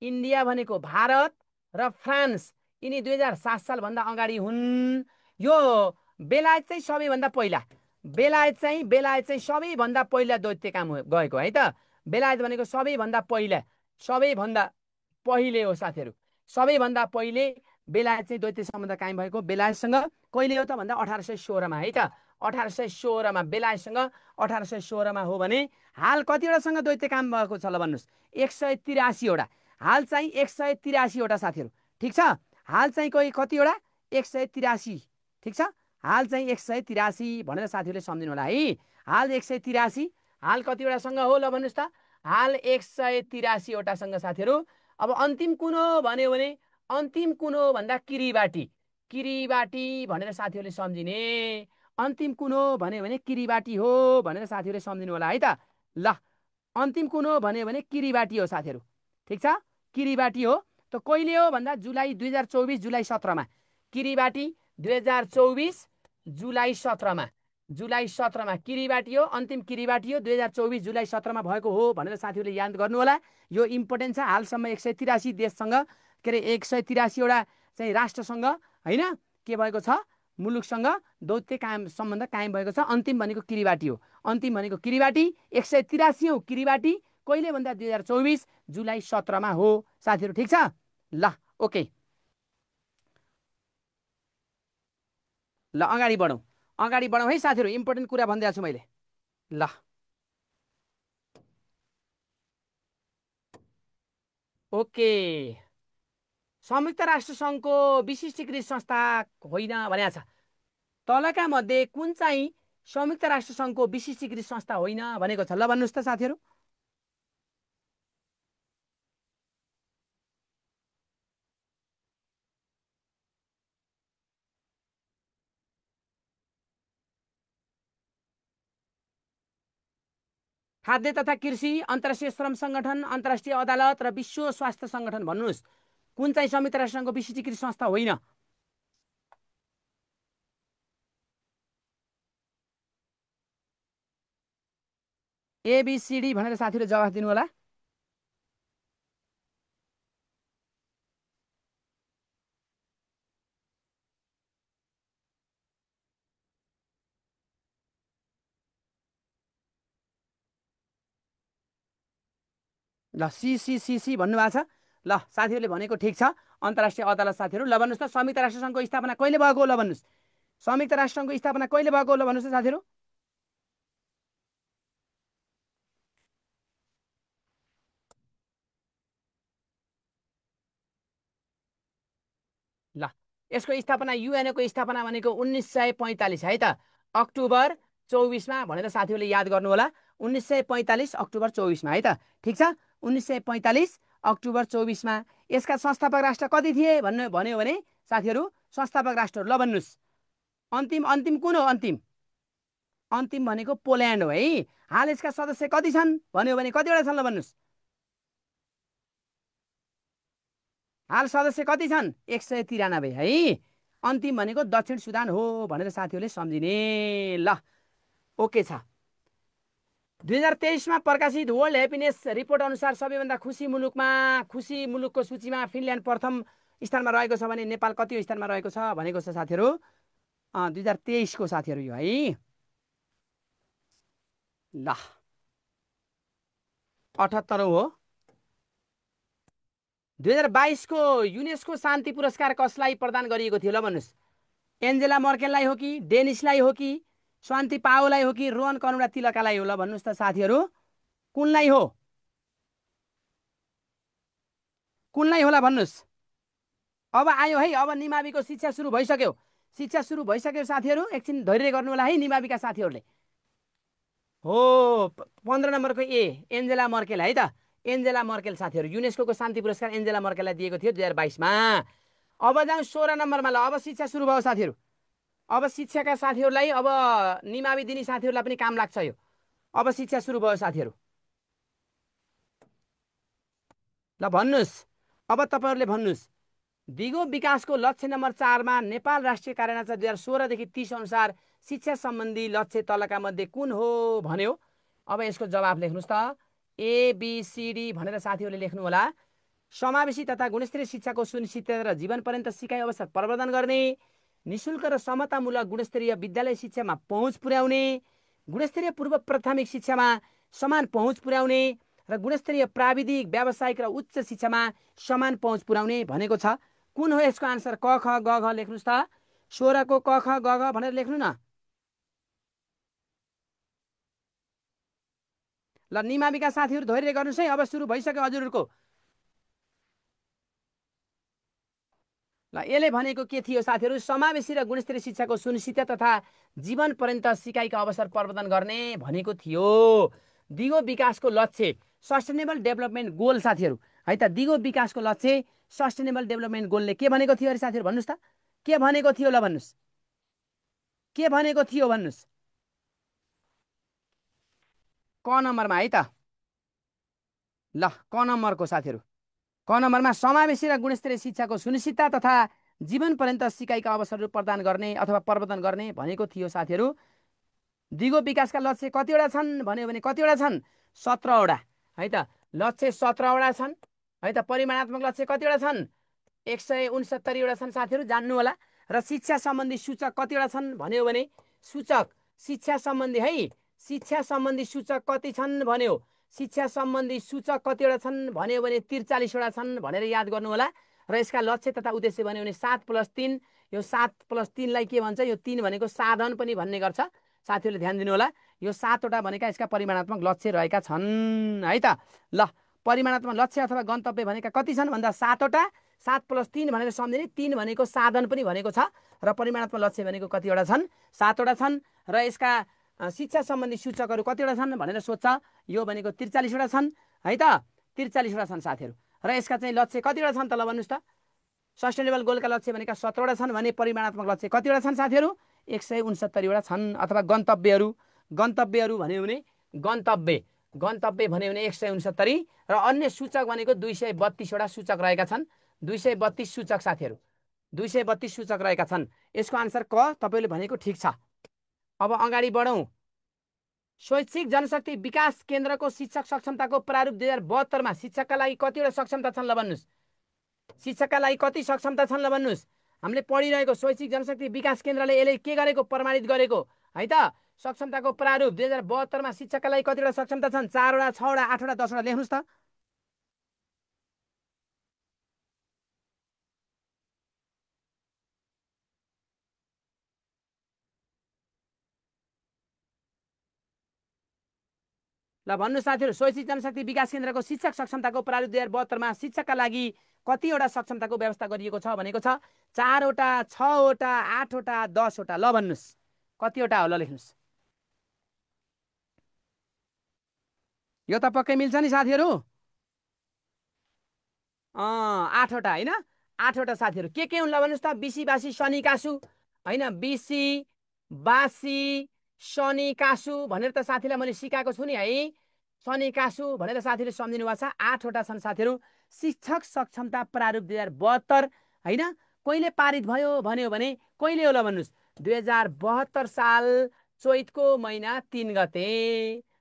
इन्डिया भनेको भारत र फ्रान्स, यिनी 2007 सालभन्दा अगाडि हुन्। यो बेलायत चाहिँ सबैभन्दा पहिला, बेलायत चाहिँ सबैभन्दा पहिला दैत्य काम गएको है त। बेलायत भनेको सबैभन्दा पहिला, सबैभन्दा पहिले हो साथीहरू, सबैभन्दा पहिले बेलायत चाहिँ दैत्य सम्बन्ध कायम भएको बेलायतसँग कहिले हो त भन्दा 1816मा है त। 1816मा बेलायतसँग 1816मा हो भने हाल कतिवटासँग दैत्य काम भएको छ ल भन्नुहोस्? 183वटा। हाल चाहिँ 183वटा साथीहरू, ठिक छ। हाल चाहिँ कतिवटा? 183, ठिक छ। हाल चाहिँ 183 भनेर साथीहरूले सम्झिनु होला है। हाल 183, हाल कतिवटासँग हो ल भन्नुहोस् त? हाल 183वटासँग साथीहरू। अब अन्तिम कुन हो भन्यो भने, अन्तिम कुन हो भन्दा किरिबाटी, किरिबाटी भनेर साथीहरूले सम्झिने। अन्तिम कुन हो भन्यो भने किरिबाटी हो भनेर साथीहरूले सम्झिनु होला है त। ल अन्तिम कुन हो भन्यो भने किरिबाटी हो साथीहरू, ठिक छ। किरिबाटी हो। त कहिले हो भन्दा जुलाई 2024 जुलाई 17मा। किरिबाटी 2024 जुलाई 17मा, जुलाई 17मा किरिबाटी हो। अन्तिम किरिबाटी हो 2024 जुलाई 17मा भएको हो भनेर साथीहरूले याद गर्नु होला। यो इम्पोर्टेन्ट छ। हालसम्म 183 देशसँग, के अरे 183वटा चाहिँ राष्ट्रसँग होइन के भएको छ, मुलुकसँग दौत्य कायम सम्बन्ध कायम भएको छ। अन्तिम भनेको किरिबाटी हो। अन्तिम भनेको किरिबाटी, 183 औँ किरिबाटी कहिले भन्दा 2024 जुलाई 17मा हो साथीहरू, ठिक छ। ल ओके, ल अगाडि बढौँ, अगाडि बढौँ है साथीहरू, इम्पोर्टेन्ट कुरा भनिदिएको छु मैले। ल ओके, संयुक्त राष्ट्र सङ्घको विशिष्टीकृत संस्था होइन भनेको छ। तलका मध्ये कुन चाहिँ संयुक्त राष्ट्र सङ्घको विशिष्टीकृत संस्था होइन भनेको छ? ल भन्नुहोस् त साथीहरू। खाद्य तथा कृषि, अन्तर्राष्ट्रिय श्रम सङ्गठन, अन्तर्राष्ट्रिय अदालत र विश्व स्वास्थ्य सङ्गठन भन्नुहोस्, कुन चाहिँ संयुक्त राष्ट्र सङ्घको विशिष्टीकृत संस्था होइन? ABCD भनेर साथीहरूले जवाफ दिनु होला। ल CCCC भन्नुभएको छ। ल साथीहरूले भनेको ठिक छ, अन्तर्राष्ट्रिय अदालत साथीहरू। ल भन्नुहोस् त संयुक्त राष्ट्र सङ्घको स्थापना कहिले भएको हो? ल भन्नुहोस् संयुक्त राष्ट्र सङ्घको स्थापना कहिले भएको हो? ल भन्नुहोस् त साथीहरू। ल यसको स्थापना, युएनओको स्थापना भनेको 1945 है त, अक्टोबर 24मा भनेर साथीहरूले याद गर्नु होला। 1945 अक्टोबर 24मा है त, ठिक छ। 1945 अक्टोबर 24मा। यसका संस्थापक राष्ट्र कति थिए भन्यो भने साथीहरू, संस्थापक राष्ट्रहरू ल भन्नुहोस्। अन्तिम अन्तिम कुन हो अन्तिम? अन्तिम भनेको पोल्यान्ड हो है। हाल यसका सदस्य कति छन् भन्यो भने कतिवटा छन् ल भन्नुहोस्। हाल सदस्य कति छन्? 193 है। अन्तिम भनेको दक्षिण सुडान हो भनेर साथीहरूले सम्झिने। ल ओके छ। 2023 मा प्रकाशित वर्ल्ड ह्याप्पिनेस रिपोर्ट अनुसार सबैभन्दा खुसी मुलुकको सूचीमा फिनल्यान्ड प्रथम स्थानमा रहेको छ भने नेपाल कति स्थानमा रहेको छ भनेको छ साथीहरू। 2023 को साथीहरू यो है। ल 78 हो। 2022 को युनेस्को शान्ति पुरस्कार कसलाई प्रदान गरिएको थियो ल भन्नुहोस्। एन्जेला मर्केललाई हो कि, डेनिसलाई हो कि, शान्ति पाओलाई हो कि, रोहन करुणा तिलकालाई हो ल भन्नुहोस् त साथीहरू। कुनलाई हो? कुनलाई होला भन्नुहोस्। अब आयो है। अब निमाविको शिक्षा सुरु भइसक्यो। शिक्षा सुरु भइसक्यो साथीहरू। एकछिन धैर्य गर्नु होला है निमाविका साथीहरूले। हो 15 नम्बरको ए एन्जेला मर्केल है त। एन्जेला मर्केल साथीहरू युनेस्को शान्ति पुरस्कार एन्जेला मर्केललाई दिएको थियो 2022 मा। अब जाउँ 16 नम्बरमा। ल अब शिक्षा सुरु भयो साथीहरू। अब शिक्षाका साथीहरूलाई अब निमावि दिने साथीहरूलाई पनि काम लाग्छ यो। अब शिक्षा सुरु भयो साथीहरू। ल भन्नुहोस्। अब तपाईँहरूले भन्नुहोस्। दिगो विकासको लक्ष्य नम्बर 4 मा नेपाल राष्ट्रिय कार्यान्वयन 2016 देखि 30 अनुसार शिक्षा सम्बन्धी लक्ष्य तलका मध्ये कुन हो भन्यो। अब यसको जवाफ लेख्नुहोस् त। ABCD भनेर साथीहरूले लेख्नु होला। समावेशी तथा गुणस्तरीय शिक्षाको सुनिश्चितता र जीवनपर्यन्त सिकाइ अवसर प्रवर्धन गर्ने, निशुल्क र समतामूलक गुणस्तरीय विद्यालय शिक्षामा पहुँच पुर्याउने, गुणस्तरीय पूर्व प्राथमिक शिक्षामा समान पहुँच पुर्याउने र गुणस्तरीय प्राविधिक व्यावसायिक र उच्च शिक्षामा समान पहुँच पुर्याउने भनेको छ। कुन हो यसको आन्सर? क ख ग घ लेख्नुहोस् त। 16 को क ख ग घ भनेर लेख्नु न। ल निमाविका साथीहरू धैर्य गर्नुहोस् है। अब सुरु भइसक्यो हजुरहरूको। ल यसले भनेको के थियो साथीहरू? समावेशी र गुणस्तरीय शिक्षाको सुनिश्चितता तथा जीवन पर्यन्त सिकाइका अवसर प्रवर्धन गर्ने भनेको थियो। दिगो विकासको लक्ष्य सस्टेनेबल डेभलपमेन्ट गोल साथीहरू है त। दिगो विकासको लक्ष्य सस्टेनेबल डेभलपमेन्ट गोलले के भनेको थियो अरे साथीहरू भन्नुहोस् त। के भनेको थियो ल भन्नुहोस्। के भनेको थियो भन्नुहोस्। क नम्बरमा है त। ल क नम्बरको साथीहरू। क नम्बरमा समावेशी र गुणस्तरीय शिक्षाको सुनिश्चितता तथा जीवन पर्यन्त सिकाइका अवसरहरू प्रदान गर्ने अथवा प्रवर्धन गर्ने भनेको थियो साथीहरू। दिगो विकासका लक्ष्य कतिवटा छन् भन्यो भने कतिवटा छन्? 17वटा है त। लक्ष्य 17वटा छन् है त। परिमाणात्मक लक्ष्य कतिवटा छन्? 169वटा छन् साथीहरू, जान्नु होला। र शिक्षा सम्बन्धी सूचक कतिवटा छन् भन्यो भने सूचक शिक्षा सम्बन्धी है। शिक्षा सम्बन्धी सूचक कति छन् भन्यो। शिक्षा सम्बन्धी सूचक कतिवटा छन् भन्यो भने 43वटा छन् भनेर याद गर्नु होला। र यसका लक्ष्य तथा उद्देश्य भन्यो भने 7+3। यो 7+3 लाई के भन्छ? यो 3 भनेको साधन पनि भन्ने गर्छ। साथीहरूले ध्यान दिनु होला। यो 7वटा भनेका यसका परिमाणात्मक लक्ष्य रहेका छन् है त। ल परिमाणात्मक लक्ष्य अथवा गन्तव्य भनेका कति छन् भन्दा 7वटा। 7+3 भनेर सम्झिने। 3 भनेको साधन पनि भनेको छ। र परिमाणात्मक लक्ष्य भनेको कतिवटा छन्? 7वटा छन्। र यसका शिक्षा सम्बन्धी सूचकहरू कतिवटा छन् भनेर सोध्छ। यो भनेको 43वटा छन् है त। 43वटा छन् साथीहरू। र यसका चाहिँ लक्ष्य कतिवटा छन् त ल भन्नुहोस् त। सस्टेनेबल गोलका लक्ष्य भनेका 17वटा छन् भने परिमाणात्मक लक्ष्य कतिवटा छन् साथीहरू? 169वटा छन्। अथवा गन्तव्यहरू भन्यो भने गन्तव्य भन्यो भने 169 र अन्य सूचक भनेको 232वटा सूचक रहेका छन्। 232 सूचक साथीहरू। 232 सूचक रहेका छन्। यसको आन्सर क तपाईँले भनेको ठिक छ। अब अगाडि बढौँ। शैक्षिक जनशक्ति विकास केन्द्रको शिक्षक सक्षमताको प्रारूप 2072 मा शिक्षकका लागि कतिवटा सक्षमता छन् ल भन्नुहोस्। शिक्षकका लागि कति सक्षमता छन् ल भन्नुहोस्। हामीले पढिरहेको शैक्षिक जनशक्ति विकास केन्द्रले यसले के गरेको? प्रमाणित गरेको है त। सक्षमताको प्रारूप 2072 मा शिक्षकका लागि कतिवटा सक्षमता छन्? 4वटा, 6वटा, 8वटा, 10वटा लेख्नुहोस् त। ल भन्नु साथीहरू। शैक्षिक जनशक्ति विकास केन्द्रको शिक्षक सक्षमताको प्रारूप 2072 मा शिक्षकका लागि कतिवटा सक्षमताको व्यवस्था गरिएको छ भनेको छ? 4वटा, 6वटा, 8वटा, 10वटा। ल भन्नुहोस् कतिवटा हो ल लेख्नुहोस्। यो त पक्कै मिल्छ नि साथीहरू। 8वटा होइन। 8वटा साथीहरू के हुन् ल भन्नुहोस् त? बिसी बासी शनि कासु होइन, बिसी बासी शनि कासु भनेर त साथीलाई मैले सिकाएको छु नि है। शनि कासु भनेर साथीले सम्झिनु भएको छ। 8वटा छन् साथीहरू। शिक्षक सक्षमता प्रारूप 2072 होइन, कहिले पारित भयो भन्यो भने कहिले हो ल भन्नुहोस्? 2072 साल चैतको महिना 3 गते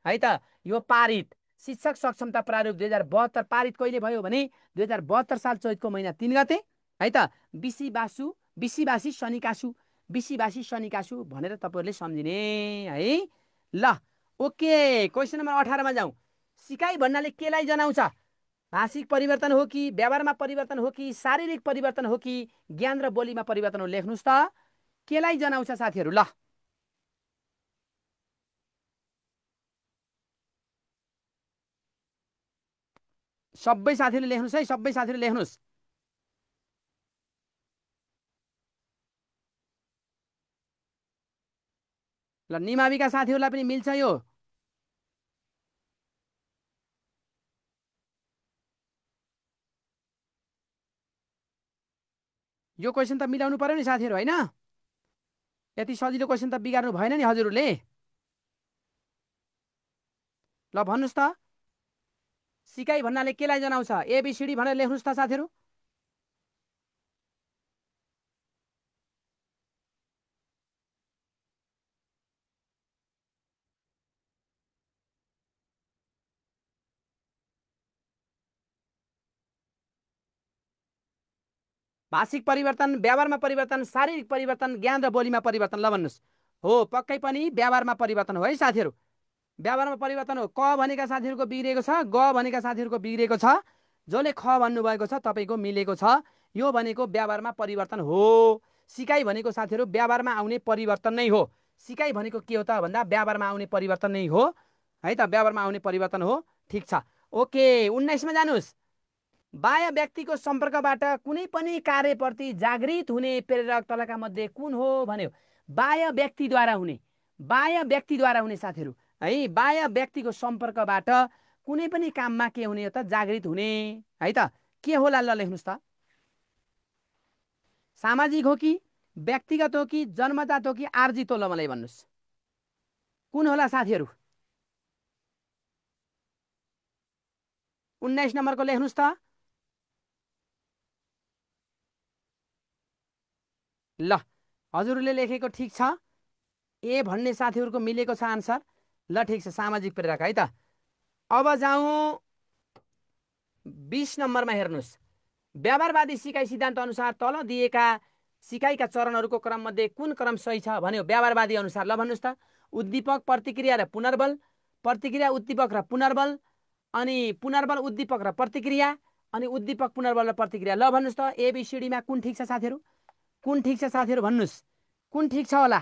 है त। यो पारित शिक्षक सक्षमता प्रारूप 2072 पारित कहिले भयो भने 2072 साल चैतको महिना 3 गते है त। बिसी बासु बिसी बासी शनि कासु बिसी बासी शनि कासु भनेर तपाईँहरूले सम्झिने है। ल ओके, क्वेसन नम्बर 18मा जाउँ। सिकाइ भन्नाले केलाई जनाउँछ? भाषिक परिवर्तन हो कि, व्यवहारमा परिवर्तन हो कि, शारीरिक परिवर्तन हो कि, ज्ञान र बोलीमा परिवर्तन हो? लेख्नुहोस् त। केलाई जनाउँछ साथीहरू? ल सबै साथीहरूले लेख्नुहोस् है, सबै साथीहरूले लेख्नुहोस्। ल निमाविका साथीहरूलाई पनि मिल्छ यो। यो क्वेसन त मिलाउनु पर्यो नि साथीहरू होइन? यति सजिलो क्वेसन त बिगार्नु भएन नि हजुरहरूले। ल भन्नुहोस् त, सिकाइ भन्नाले केलाई जनाउँछ? एबिसिडी भनेर लेख्नुहोस् त साथीहरू। भाषिक परिवर्तन, व्यवहारमा परिवर्तन, शारीरिक परिवर्तन, ज्ञान र बोलीमा परिवर्तन। ल भन्नुहोस्। हो, पक्कै पनि व्यवहारमा परिवर्तन हो है साथीहरू। व्यवहारमा परिवर्तन हो। क भनेका साथीहरूको बिग्रिएको छ, ग भनेका साथीहरूको बिग्रिएको छ, जसले ख भन्नुभएको छ तपाईँको मिलेको छ। यो भनेको व्यवहारमा परिवर्तन हो। सिकाइ भनेको साथीहरू व्यवहारमा आउने परिवर्तन नै हो। सिकाइ भनेको के हो त भन्दा व्यवहारमा आउने परिवर्तन नै हो है त। व्यवहारमा आउने परिवर्तन हो। ठिक छ, ओके। 19मा जानुहोस्। बाह्य व्यक्तिको सम्पर्कबाट कुनै पनि कार्यप्रति जागृत हुने प्रेरक तलका मध्ये कुन हो भन्यो? बाह्य व्यक्तिद्वारा हुने, बाह्य व्यक्तिद्वारा हुने साथीहरू है। बाह्य व्यक्तिको सम्पर्कबाट कुनै पनि काममा के हुने हो त? जागृत हुने है त। के होला ल लेख्नुहोस् त। सामाजिक हो कि, व्यक्तिगत हो कि, जन्मजात हो कि, आर्जित हो? ल मलाई भन्नुहोस्, कुन होला साथीहरू? 19 नम्बरको लेख्नुहोस् त। ल हजुरहरूले लेखेको ठिक छ। ए भन्ने साथीहरूको मिलेको छ आन्सर। ल ठिक छ, सामाजिक प्रेरक है त। अब जाउँ 20 नम्बरमा। हेर्नुहोस्, व्यवहारवादी सिकाइ सिद्धान्त अनुसार तल दिएका सिकाइका चरणहरूको क्रममध्ये कुन क्रम सही छ भन्यो? व्यवहारवादी अनुसार। ल भन्नुहोस् त। उद्दीपक, प्रतिक्रिया र पुनर्बल, प्रतिक्रिया उद्दीपक र पुनर्बल, अनि पुनर्बल उद्दीपक र प्रतिक्रिया, अनि उद्दीपक पुनर्बल र प्रतिक्रिया। ल भन्नुहोस् त, एबिसिडीमा कुन ठिक छ साथीहरू? कुन ठिक छ साथीहरू भन्नुहोस्, कुन ठिक छ होला?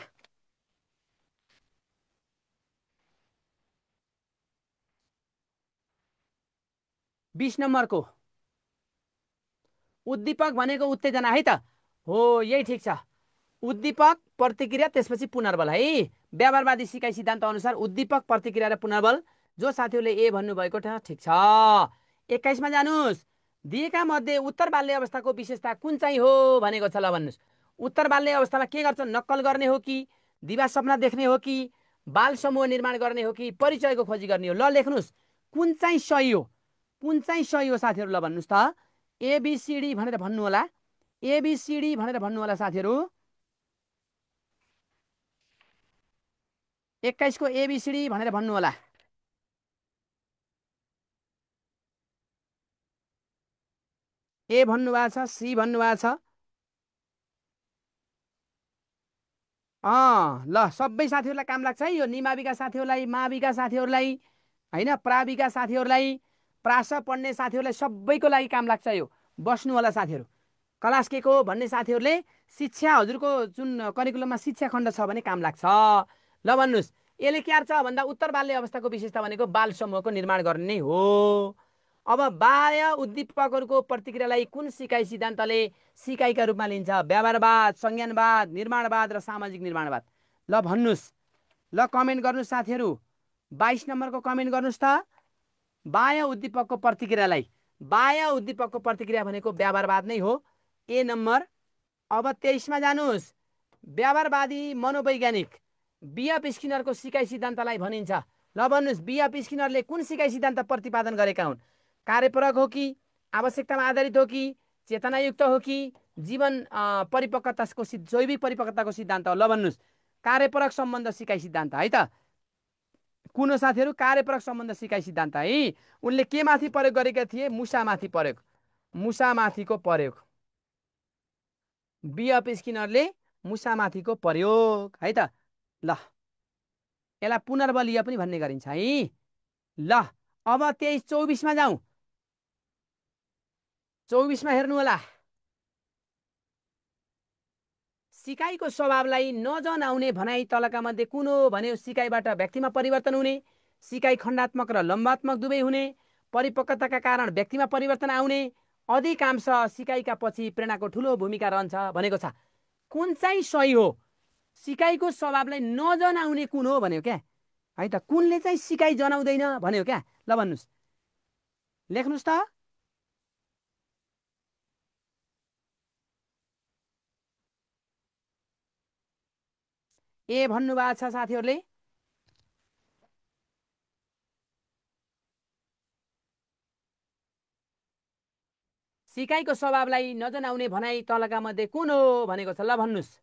बिस नम्बरको उद्दीपक भनेको उत्तेजना है त। हो, यही ठिक छ। उद्दीपक, प्रतिक्रिया, त्यसपछि पुनर्बल है। व्यवहारवादी सिकाइ सिद्धान्त अनुसार उद्दीपक, प्रतिक्रिया र पुनर्बल। जो साथीहरूले ए भन्नुभएको छ ठिक छ। 21मा जानुहोस्। दिएका मध्ये उत्तर बाल्य अवस्थाको विशेषता कुन चाहिँ हो भनेको छ? ल भन्नुहोस्। उत्तर बाल्य अवस्थामा के गर्छ? नक्कल गर्ने हो कि, दिवा सपना देख्ने हो कि, बाल समूह निर्माण गर्ने हो कि, परिचयको खोजी गर्ने हो? ल लेख्नुहोस्, कुन चाहिँ सही हो? कुन चाहिँ सही हो साथीहरू? ल भन्नुहोस् त। एबिसिडी भनेर भन्नु होला, एबिसिडी भनेर भन्नु होला साथीहरू। 21 को एबिसिडी भनेर भन्नु होला। ए भन्नुभएको छ, सी भन्नुभएको छ। ल सबै साथीहरूलाई काम लाग्छ है यो। निमाविका साथीहरूलाई, माविका साथीहरूलाई होइन, प्राविका साथीहरूलाई, प्रास पढ्ने साथीहरूलाई सबैको लागि काम लाग्छ यो। बस्नु होला साथीहरू। क्लास के को भन्ने साथीहरूले शिक्षा, हजुरको जुन करिकुलममा शिक्षा खण्ड छ भने काम लाग्छ। ल भन्नुहोस्, यसले के गर्छ भन्दा उत्तर बाल्य अवस्थाको विशेषता भनेको बाल समूहको निर्माण गर्ने नै हो। अब बाह्य उद्दीपकहरूको प्रतिक्रियालाई कुन सिकाइ सिद्धान्तले सिकाइका रूपमा लिन्छ? व्यवहारवाद, संज्ञानवाद, निर्माणवाद र सामाजिक निर्माणवाद। ल भन्नुहोस्, ल कमेन्ट गर्नुहोस् साथीहरू। 22 नम्बरको कमेन्ट गर्नुहोस् त। बाह्य उद्दीपकको प्रतिक्रियालाई, बाह्य उद्दीपकको प्रतिक्रिया भनेको व्यवहारवाद नै हो। ए नम्बर। अब 23मा जानुहोस्। व्यवहारवादी मनोवैज्ञानिक बिएफ स्किनरको सिकाइ सिद्धान्तलाई भनिन्छ। ल भन्नुहोस्, बिएफ स्किनरले कुन सिकाइ सिद्धान्त प्रतिपादन गरेका हुन्? कार्यपरक हो कि, आवश्यकतामा आधारित हो कि, चेतनायुक्त हो कि, जीवन परिपक्वताको जैविक परिपक्वताको सिद्धान्त हो? ल भन्नुहोस्, कार्यपरक सम्बन्ध सिकाइ सिद्धान्त है त। कुन हो साथीहरू? कार्यपरक सम्बन्ध सिकाइ सिद्धान्त है। उनले के माथि प्रयोग गरेका थिए? मुसामाथि प्रयोग, मुसामाथिको प्रयोग। बिएफ स्किनरले मुसामाथिको प्रयोग है त। ल, यसलाई पुनर्बलीय पनि भन्ने गरिन्छ है। ल, अब 24मा जाउँ। 24मा हेर्नु होला। सिकाइको स्वभावलाई नजनाउने भनाइ तलका मध्ये कुन हो भन्यो? सिकाइबाट व्यक्तिमा परिवर्तन हुने, सिकाइ खण्डात्मक र लम्बात्मक दुवै हुने, परिपक्वताका कारण व्यक्तिमा परिवर्तन आउने, अधिकांश सिकाइका पछि प्रेरणाको ठुलो भूमिका रहन्छ भनेको छ। कुन चाहिँ सही हो? सिकाइको स्वभावलाई नजनाउने कुन हो भन्यो क्या है त। कुनले चाहिँ सिकाइ जनाउँदैन भन्यो क्या? ल भन्नुहोस्, लेख्नुहोस् त। ए भन्नुभएको छ साथीहरूले। सिकाइको स्वभावलाई नजनाउने भनाइ तलका मध्ये कुन हो भनेको छ? ल भन्नुहोस्।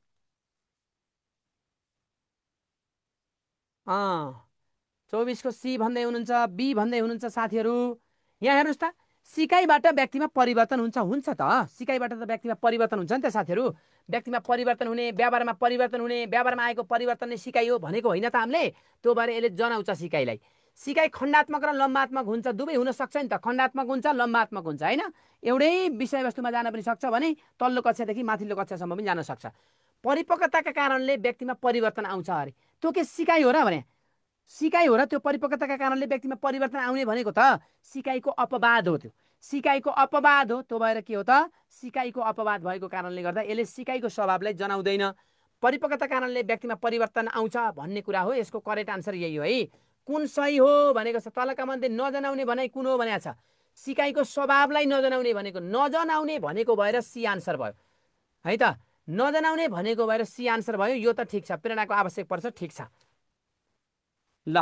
24को सी भन्दै हुनुहुन्छ, बी भन्दै हुनुहुन्छ साथीहरू। यहाँ हेर्नुहोस् त, सिकाइबाट व्यक्तिमा परिवर्तन हुन्छ। हुन्छ त, सिकाइबाट त व्यक्तिमा परिवर्तन हुन्छ नि त साथीहरू। व्यक्तिमा परिवर्तन हुने, व्यवहारमा परिवर्तन हुने, व्यवहारमा आएको परिवर्तन नै सिकाइ हो भनेको होइन त हामीले? त्यो भएर यसले जनाउँछ सिकाइलाई। सिकाइ खण्डात्मक र लम्बात्मक हुन्छ, दुवै हुन सक्छ नि त। खण्डात्मक हुन्छ, लम्बात्मक हुन्छ होइन। एउटै विषयवस्तुमा जान पनि सक्छ भने तल्लो कक्षादेखि माथिल्लो कक्षासम्म पनि जान सक्छ। परिपक्वताका कारणले व्यक्तिमा परिवर्तन आउँछ अरे, त्यो के सिकाइ हो र भने? सिकाइ हो र त्यो? परिपक्वताका कारणले व्यक्तिमा परिवर्तन आउने भनेको त सिकाइको अपवाद हो। त्यो सिकाइको अपवाद हो। त्यो भएर के हो त? सिकाइको अपवाद भएको कारणले गर्दा यसले सिकाइको स्वभावलाई जनाउँदैन। परिपक्वता कारणले व्यक्तिमा परिवर्तन आउँछ भन्ने कुरा हो। यसको करेक्ट आन्सर यही हो है। कुन सही हो भनेको छ? तलका मध्ये नजनाउने भनाइ कुन हो भनेको छ? सिकाइको स्वभावलाई नजनाउने भनेको, नजनाउने भनेको भएर सी आन्सर भयो है त। नजनाउने भनेको भएर सी आन्सर भयो। यो त ठिक छ, प्रेरणाको आवश्यक पर्छ, ठिक छ। ल,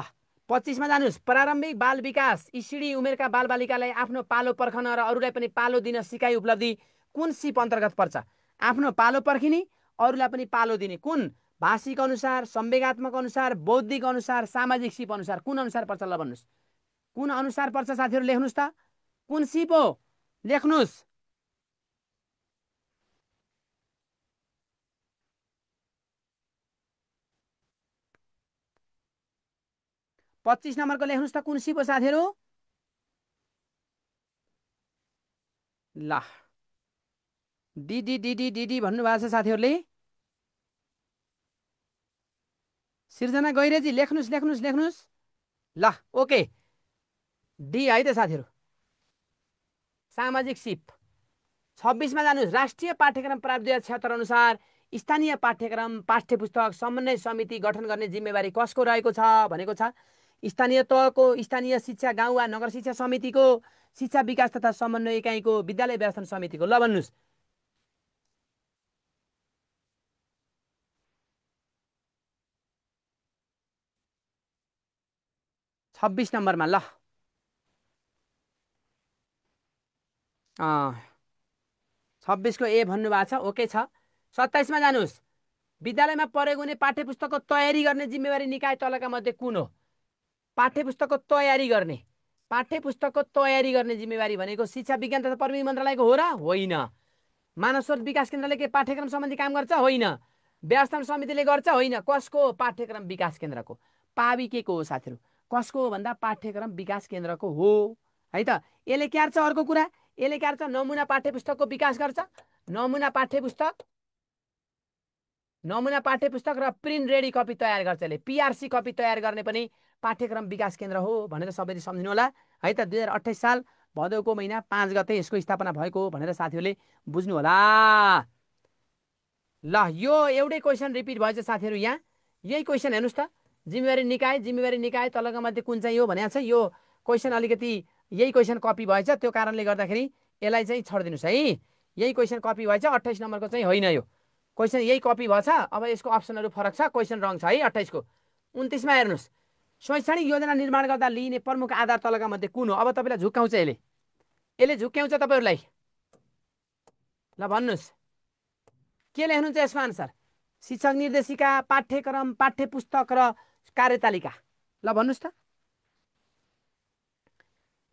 25मा जानुहोस्। प्रारम्भिक बाल विकास इसिडी उमेरका बालबालिकालाई आफ्नो पालो पर्खन र अरूलाई पनि पालो दिन सिकाइ उपलब्धि कुन सिप अन्तर्गत पर्छ? आफ्नो पालो पर्खिने, अरूलाई पनि पालो दिने। कुन? भाषिक अनुसार, संवेगात्मक अनुसार, बौद्धिक अनुसार, सामाजिक सिप अनुसार, कुन अनुसार पर्छ? ल भन्नुहोस्, कुन अनुसार पर्छ साथीहरू? लेख्नुहोस् त, कुन सिप हो? लेख्नुहोस्। 25 नम्बरको लेख्नुहोस् त, कुन सिप हो साथीहरू? ल, डिडी भन्नुभएको छ साथीहरूले। सिर्जना गैरेजी लेख्नुहोस्, लेख्नुहोस्, लेख्नुहोस्। ल, ओके, डी है त साथीहरू, सामाजिक सिप। 26मा जानुहोस्। राष्ट्रिय पाठ्यक्रम प्रारूप 2076 अनुसार स्थानीय पाठ्यक्रम पाठ्यपुस्तक समन्वय समिति गठन गर्ने जिम्मेवारी कसको रहेको छ भनेको छ? स्थानीय तहको, स्थानीय शिक्षा गाउँ वा नगर शिक्षा समितिको, शिक्षा विकास तथा समन्वय इकाइको, विद्यालय व्यवस्थापन समितिको। ल भन्नुहोस्, 26 नम्बरमा। ल, 26को ए भन्नुभएको छ, ओके छ। 27मा जानुहोस्। विद्यालयमा प्रयोग हुने पाठ्यपुस्तकको तयारी गर्ने जिम्मेवारी निकाय तलका मध्ये कुन हो? पाठ्यपुस्तकको तयारी गर्ने, पाठ्यपुस्तकको तयारी गर्ने जिम्मेवारी भनेको शिक्षा विज्ञान तथा प्रविधि मन्त्रालयको हो र? होइन। मानव स्रोत विकास केन्द्रले के पाठ्यक्रम सम्बन्धी काम गर्छ? होइन। व्यवस्थापन समितिले गर्छ? होइन। कसको? पाठ्यक्रम विकास केन्द्रको। पावी के को हो साथीहरू? कसको हो भन्दा पाठ्यक्रम विकास केन्द्रको हो है त। यसले के गर्छ? अर्को कुरा, यसले के गर्छ? नमुना पाठ्यपुस्तकको विकास गर्छ। नमुना पाठ्यपुस्तक, नमुना पाठ्यपुस्तक र प्रिन्ट रेडी कपी तयार गर्छ यसले। पिआरसी कपी तयार गर्ने पनि पाठ्यक्रम विकास केन्द्र हो भनेर सबैले सम्झिनु होला है त। 2028 साल भदौको महिना 5 गते यसको स्थापना भएको हो भनेर साथीहरूले बुझ्नु होला। ल, यो एउटै क्वेसन रिपिट भएछ साथीहरू। यहाँ यही क्वेसन हेर्नुहोस् त, जिम्मेवारी निकाय, जिम्मेवारी निकाय तलका मध्ये कुन चाहिँ हो भनेको छ? यो क्वेसन अलिकति यही क्वेसन कपी भएछ, त्यो कारणले गर्दाखेरि यसलाई चाहिँ छोडिदिनुहोस् है। यही क्वेसन कपी भएछ, 28 नम्बरको चाहिँ होइन यो क्वेसन, यही कपी भएछ। अब यसको अप्सनहरू फरक छ, क्वेसन रङ छ है 28 को। 29मा हेर्नुहोस्, शैक्षणिक योजना निर्माण गर्दा लिइने प्रमुख आधार तलका मध्ये कुन हो? अब तपाईँलाई झुक्काउँछ यसले झुक्क्याउँछ तपाईँहरूलाई। ल भन्नुहोस् के लेख्नुहुन्छ यसको आन्सर? शिक्षक निर्देशिका, पाठ्यक्रम, पाठ्य पुस्तक र कार्यतालिका। ल भन्नुहोस् त,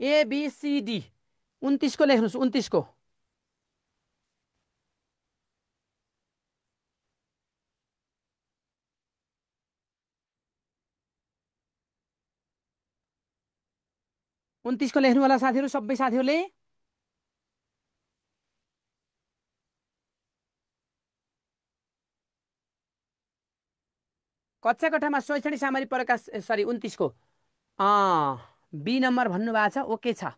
ABCD 29 को लेख्नुहोस्, 29 को। उन्तिसको लेख्नु होला साथीहरू, सबै साथीहरूले। कक्षा कोठामा शैक्षणिक सामग्री परेका, सरी 29 को बी नम्बर भन्नुभएको छ, ओके छ।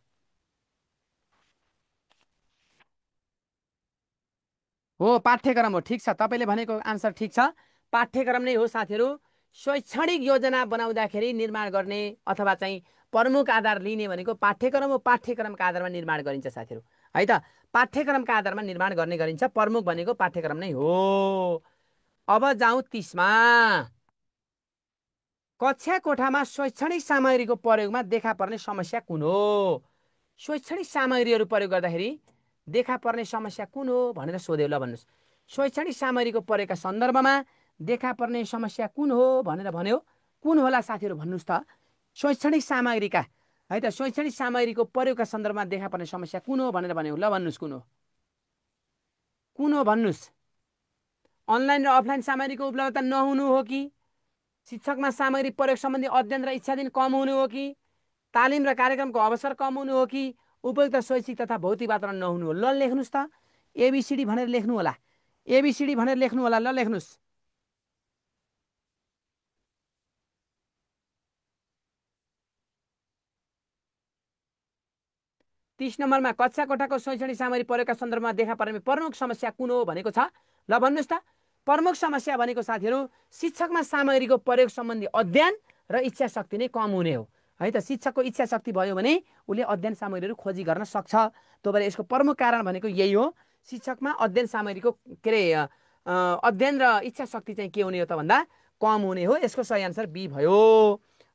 हो पाठ्यक्रम हो, ठिक छ, तपाईँले भनेको आन्सर ठिक छ, पाठ्यक्रम नै हो साथीहरू। शैक्षणिक योजना बनाउँदाखेरि निर्माण गर्ने अथवा चाहिँ प्रमुख आधार लिने भनेको पाठ्यक्रम हो। पाठ्यक्रमका आधारमा निर्माण गरिन्छ साथीहरू है त, पाठ्यक्रमका आधारमा निर्माण गर्ने गरिन्छ, प्रमुख भनेको पाठ्यक्रम नै हो। अब जाउँ 30मा। कक्षा कोठामा शैक्षणिक सामग्रीको प्रयोगमा देखा पर्ने समस्या कुन हो? शैक्षणिक सामग्रीहरू प्रयोग गर्दाखेरि देखा पर्ने समस्या कुन हो भनेर सोध्यो। ल भन्नुहोस्, शैक्षणिक सामग्रीको प्रयोगका सन्दर्भमा देखा पर्ने समस्या कुन हो भनेर भन्यो। कुन होला साथीहरू भन्नुहोस् त? शैक्षणिक सामग्रीका है त, शैक्षणिक सामग्रीको प्रयोगका सन्दर्भमा देखा पर्ने समस्या कुन हो भनेर भन्यो। ल भन्नुहोस् कुन हो, कुन हो भन्नुहोस्? अनलाइन र अफलाइन सामग्रीको उपलब्धता नहुनु हो कि शिक्षकमा सामग्री प्रयोग सम्बन्धी अध्ययन र इच्छाधीन कम हुनु हो कि तालिम र कार्यक्रमको अवसर कम हुनु हो कि उपयुक्त शैक्षिक तथा भौतिक वातावरण नहुनु हो? ल लेख्नुहोस् त, ABCD भनेर लेख्नु होला, ABCD भनेर लेख्नु होला। ल लेख्नुहोस्। तीस नम्बरमा कक्षा कोठाको शैक्षणिक सामग्री प्रयोगका सन्दर्भमा देखा पर्ने प्रमुख समस्या कुन हो भनेको छ। ल भन्नुहोस् त, प्रमुख समस्या भनेको साथीहरू शिक्षकमा सामग्रीको प्रयोग सम्बन्धी अध्ययन र इच्छा शक्ति नै कम हुने हो है त। शिक्षकको इच्छा शक्ति भयो भने उसले अध्ययन सामग्रीहरू खोजी गर्न सक्छ। त्यो भएर यसको प्रमुख कारण भनेको यही हो, शिक्षकमा अध्ययन सामग्रीको के अरे अध्ययन र इच्छा शक्ति चाहिँ के हुने हो त भन्दा कम हुने हो। यसको सही आन्सर बी भयो।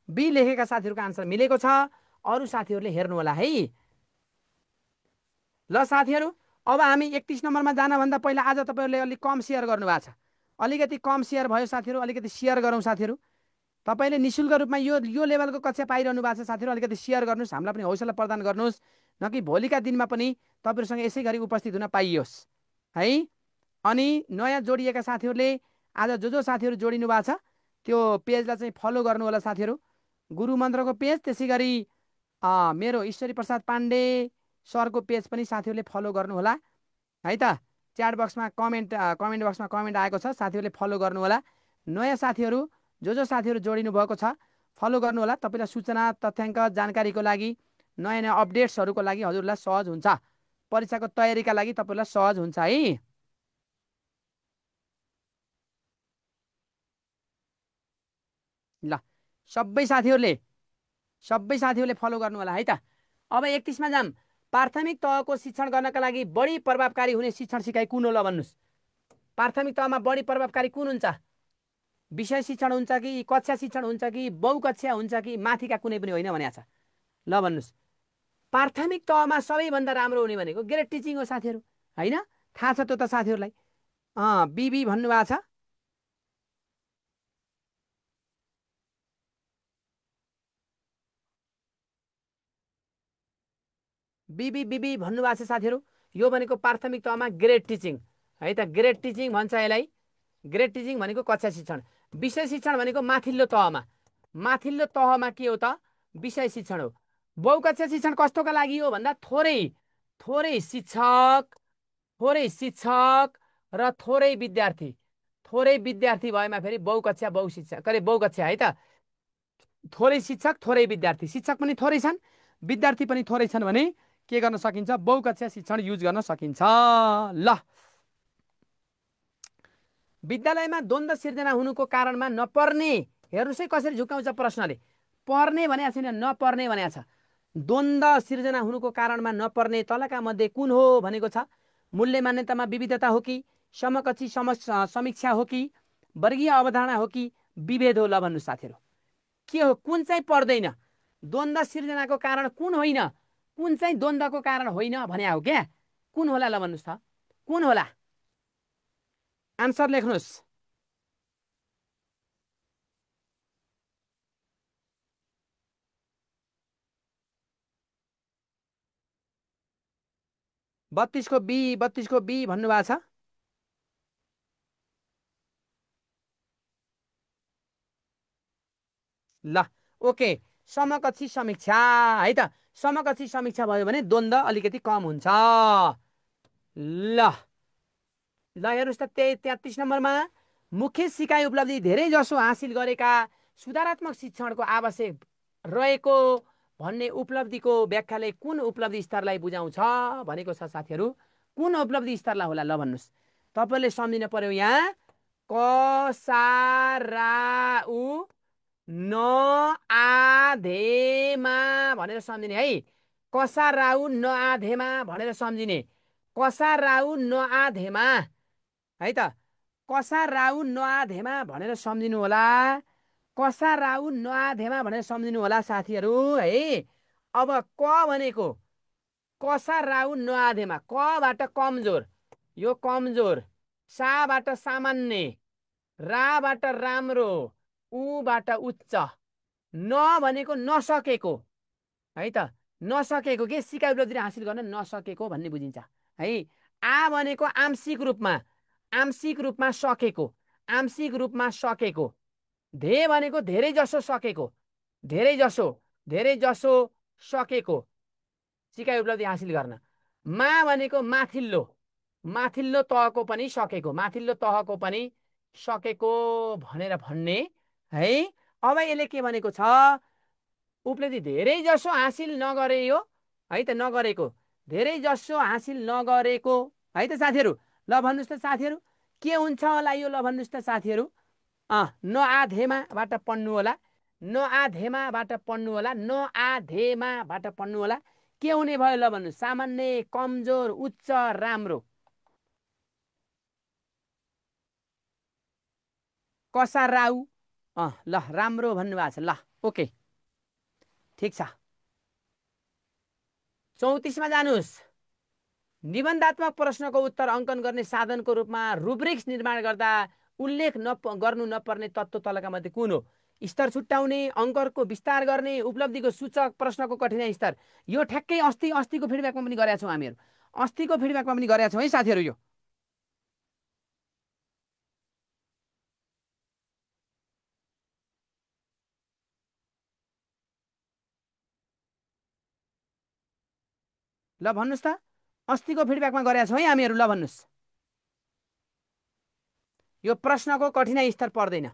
बी लेखेका साथीहरूको आन्सर मिलेको छ, अरू साथीहरूले हेर्नु होला है। ल साथीहरू, अब हामी 31 नम्बरमा जानभन्दा पहिला आज तपाईँहरूले अलिक कम सेयर गर्नुभएको छ, अलिकति कम सेयर भयो साथीहरू, अलिकति सेयर गरौँ साथीहरू। तपाईँले निःशुल्क रूपमा यो लेभलको कक्षा पाइरहनु भएको छ साथीहरू, अलिकति सेयर गर्नुहोस्, हामीलाई पनि हौसला प्रदान गर्नुहोस्, न कि भोलिका दिनमा पनि तपाईँहरूसँग यसै गरी उपस्थित हुन पाइयोस् है। अनि नयाँ जोडिएका साथीहरूले आज जो साथीहरू जोडिनु भएको छ त्यो पेजलाई चाहिँ फलो गर्नु होला साथीहरू, गुरु मन्त्रको पेज, त्यसै गरी मेरो ईश्वरी प्रसाद पाण्डे सरको पेज पनि साथीहरूले फलो गर्नु होला है त। च्याट बक्समा कमेन्ट बक्समा कमेन्ट आएको छ, साथीहरूले फलो गर्नु होला। नयाँ साथीहरू जो साथीहरू जोडिनु भएको छ फलो गर्नु होला। तपाईँलाई सूचना तथ्याङ्क जानकारीको लागि, नयाँ नयाँ अपडेट्सहरूको लागि हजुरलाई सहज हुन्छ, परीक्षाको तयारीका लागि तपाईँलाई सहज हुन्छ है। ल सबै साथीहरूले फलो गर्नु होला है त। अब 31मा जाम, प्राथमिक तहको शिक्षण गर्नका लागि बढी प्रभावकारी हुने शिक्षण सिकाइ कुन हो? ल भन्नुहोस्, प्राथमिक तहमा बढी प्रभावकारी कुन हुन्छ? विषय शिक्षण हुन्छ कि कक्षा शिक्षण हुन्छ कि बहुकक्षा हुन्छ कि माथिका कुनै पनि होइन भनेको छ? ल भन्नुहोस्, प्राथमिक तहमा सबैभन्दा राम्रो हुने भनेको ग्रेड टिचिङ हो साथीहरू होइन, थाहा छ त्यो त साथीहरूलाई। बिबी भन्नुभएको छ, बिबी भन्नुभएको छ साथीहरू। यो भनेको प्राथमिक तहमा ग्रेड टिचिङ है त, ग्रेड टिचिङ भन्छ यसलाई। ग्रेड टिचिङ भनेको कक्षा शिक्षण, विषय शिक्षण भनेको माथिल्लो तहमा, माथिल्लो तहमा के हो त? विषय शिक्षण हो। बहुकक्षा शिक्षण कस्तोका लागि हो भन्दा थोरै शिक्षक र थोरै विद्यार्थी भएमा फेरि बहुकक्षा बहुकक्षा है त। थोरै शिक्षक थोरै विद्यार्थी, शिक्षक पनि थोरै छन् विद्यार्थी पनि थोरै छन् भने के गर्न सकिन्छ? बहुकक्षा शिक्षण युज गर्न सकिन्छ। ल विद्यालयमा द्वन्द्व सिर्जना हुनुको कारणमा नपर्ने, हेर्नुहोस् है कसरी झुकाउँछ प्रश्नले, पर्ने भनेको छैन, नपर्ने भनेको छ। द्वन्द्व सिर्जना हुनुको कारणमा नपर्ने तलका मध्ये कुन हो भनेको छ? मूल्य मान्यतामा विविधता हो कि समकक्षी समीक्षा हो कि वर्गीय अवधारणा हो कि विभेद हो? ल भन्नुहोस् साथीहरू, के हो? कुन चाहिँ पर्दैन? द्वन्द्व सिर्जनाको कारण कुन होइन? कुन चाहिँ द्वन्द्वको कारण होइन भने हो क्या? कुन होला? ल भन्नुहोस् त, कुन होला? आन्सर लेख्नुहोस्। बत्तिसको बी भन्नुभएको छ। ल ओके, समकक्षी समीक्षा है त। समकक्षी समीक्षा भयो भने द्वन्द्व अलिकति कम हुन्छ। ल ल हेर्नुहोस् त, 33 नम्बरमा मुख्य सिकाइ उपलब्धि धेरै जसो हासिल गरेका सुधारात्मक शिक्षणको आवश्यक रहेको भन्ने उपलब्धिको व्याख्याले कुन उपलब्धि स्तरलाई बुझाउँछ भनेको छ साथीहरू? कुन उपलब्धि स्तरलाई होला? ल भन्नुहोस्। तपाईँले सम्झिनु पर्यो यहाँ क सा रा उ न आधेमा भनेर सम्झिने है। कसा राउ न आधेमा भनेर सम्झिने। कसा राउ न आधेमा है त। कसा राउ न आधेमा भनेर सम्झिनु होला। कसा राउ न आधेमा भनेर सम्झिनु होला साथीहरू है। अब क भनेको कसा राउ न आधेमा, कबाट कमजोर, यो कमजोर, साबाट सामान्य, राबाट राम्रो, उबाट उच्च, न भनेको नसकेको है त। नसकेको के? सिकाइ उपलब्धि हासिल गर्न नसकेको भन्ने बुझिन्छ है। आ भनेको आंशिक रूपमा सकेको, आंशिक रूपमा सकेको। धे भनेको धेरै जसो सकेको, धेरै जसो सकेको सिकाइ उपलब्धि हासिल गर्न। मा भनेको माथिल्लो तहको पनि सकेको, माथिल्लो तहको पनि सकेको भनेर भन्ने है। अब यसले के भनेको छ? उपलब्धि धेरै जसो हासिल नगरे यो है त, नगरेको, धेरै जसो हासिल नगरेको है त साथीहरू। ल भन्नुहोस् त साथीहरू, के हुन्छ होला यो? ल भन्नुहोस् त साथीहरू। न आधेमाबाट पढ्नु होला, न आधेमाबाट पढ्नु होला, न आधेमाबाट पढ्नु होला। के हुने भयो? ल भन्नुहोस्। सामान्य, कमजोर, उच्च, राम्रो। कसा राउ ल राम्रो भन्नुभएको छ। ल ओके, ठिक छ। 34मा जानुहोस्। निबन्धात्मक प्रश्नको उत्तर अङ्कन गर्ने साधनको रूपमा रुब्रिक्स निर्माण गर्दा उल्लेख गर्नु नपर्ने तत्त्व तलका मध्ये कुन हो? स्तर छुट्याउने, अङ्कको विस्तार गर्ने, उपलब्धिको सूचक, प्रश्नको कठिनाइ स्तर। यो ठ्याक्कै अस्तिको फिडब्याकमा पनि गरेका छौँ हामीहरू, अस्तिको फिडब्याकमा पनि गरेका छौँ है साथीहरू। यो ल भन्नुहोस् त, अस्तिको फिडब्याकमा गरेका छौँ है हामीहरू। ल भन्नुहोस्। यो प्रश्नको कठिनाइ स्तर पर्दैन।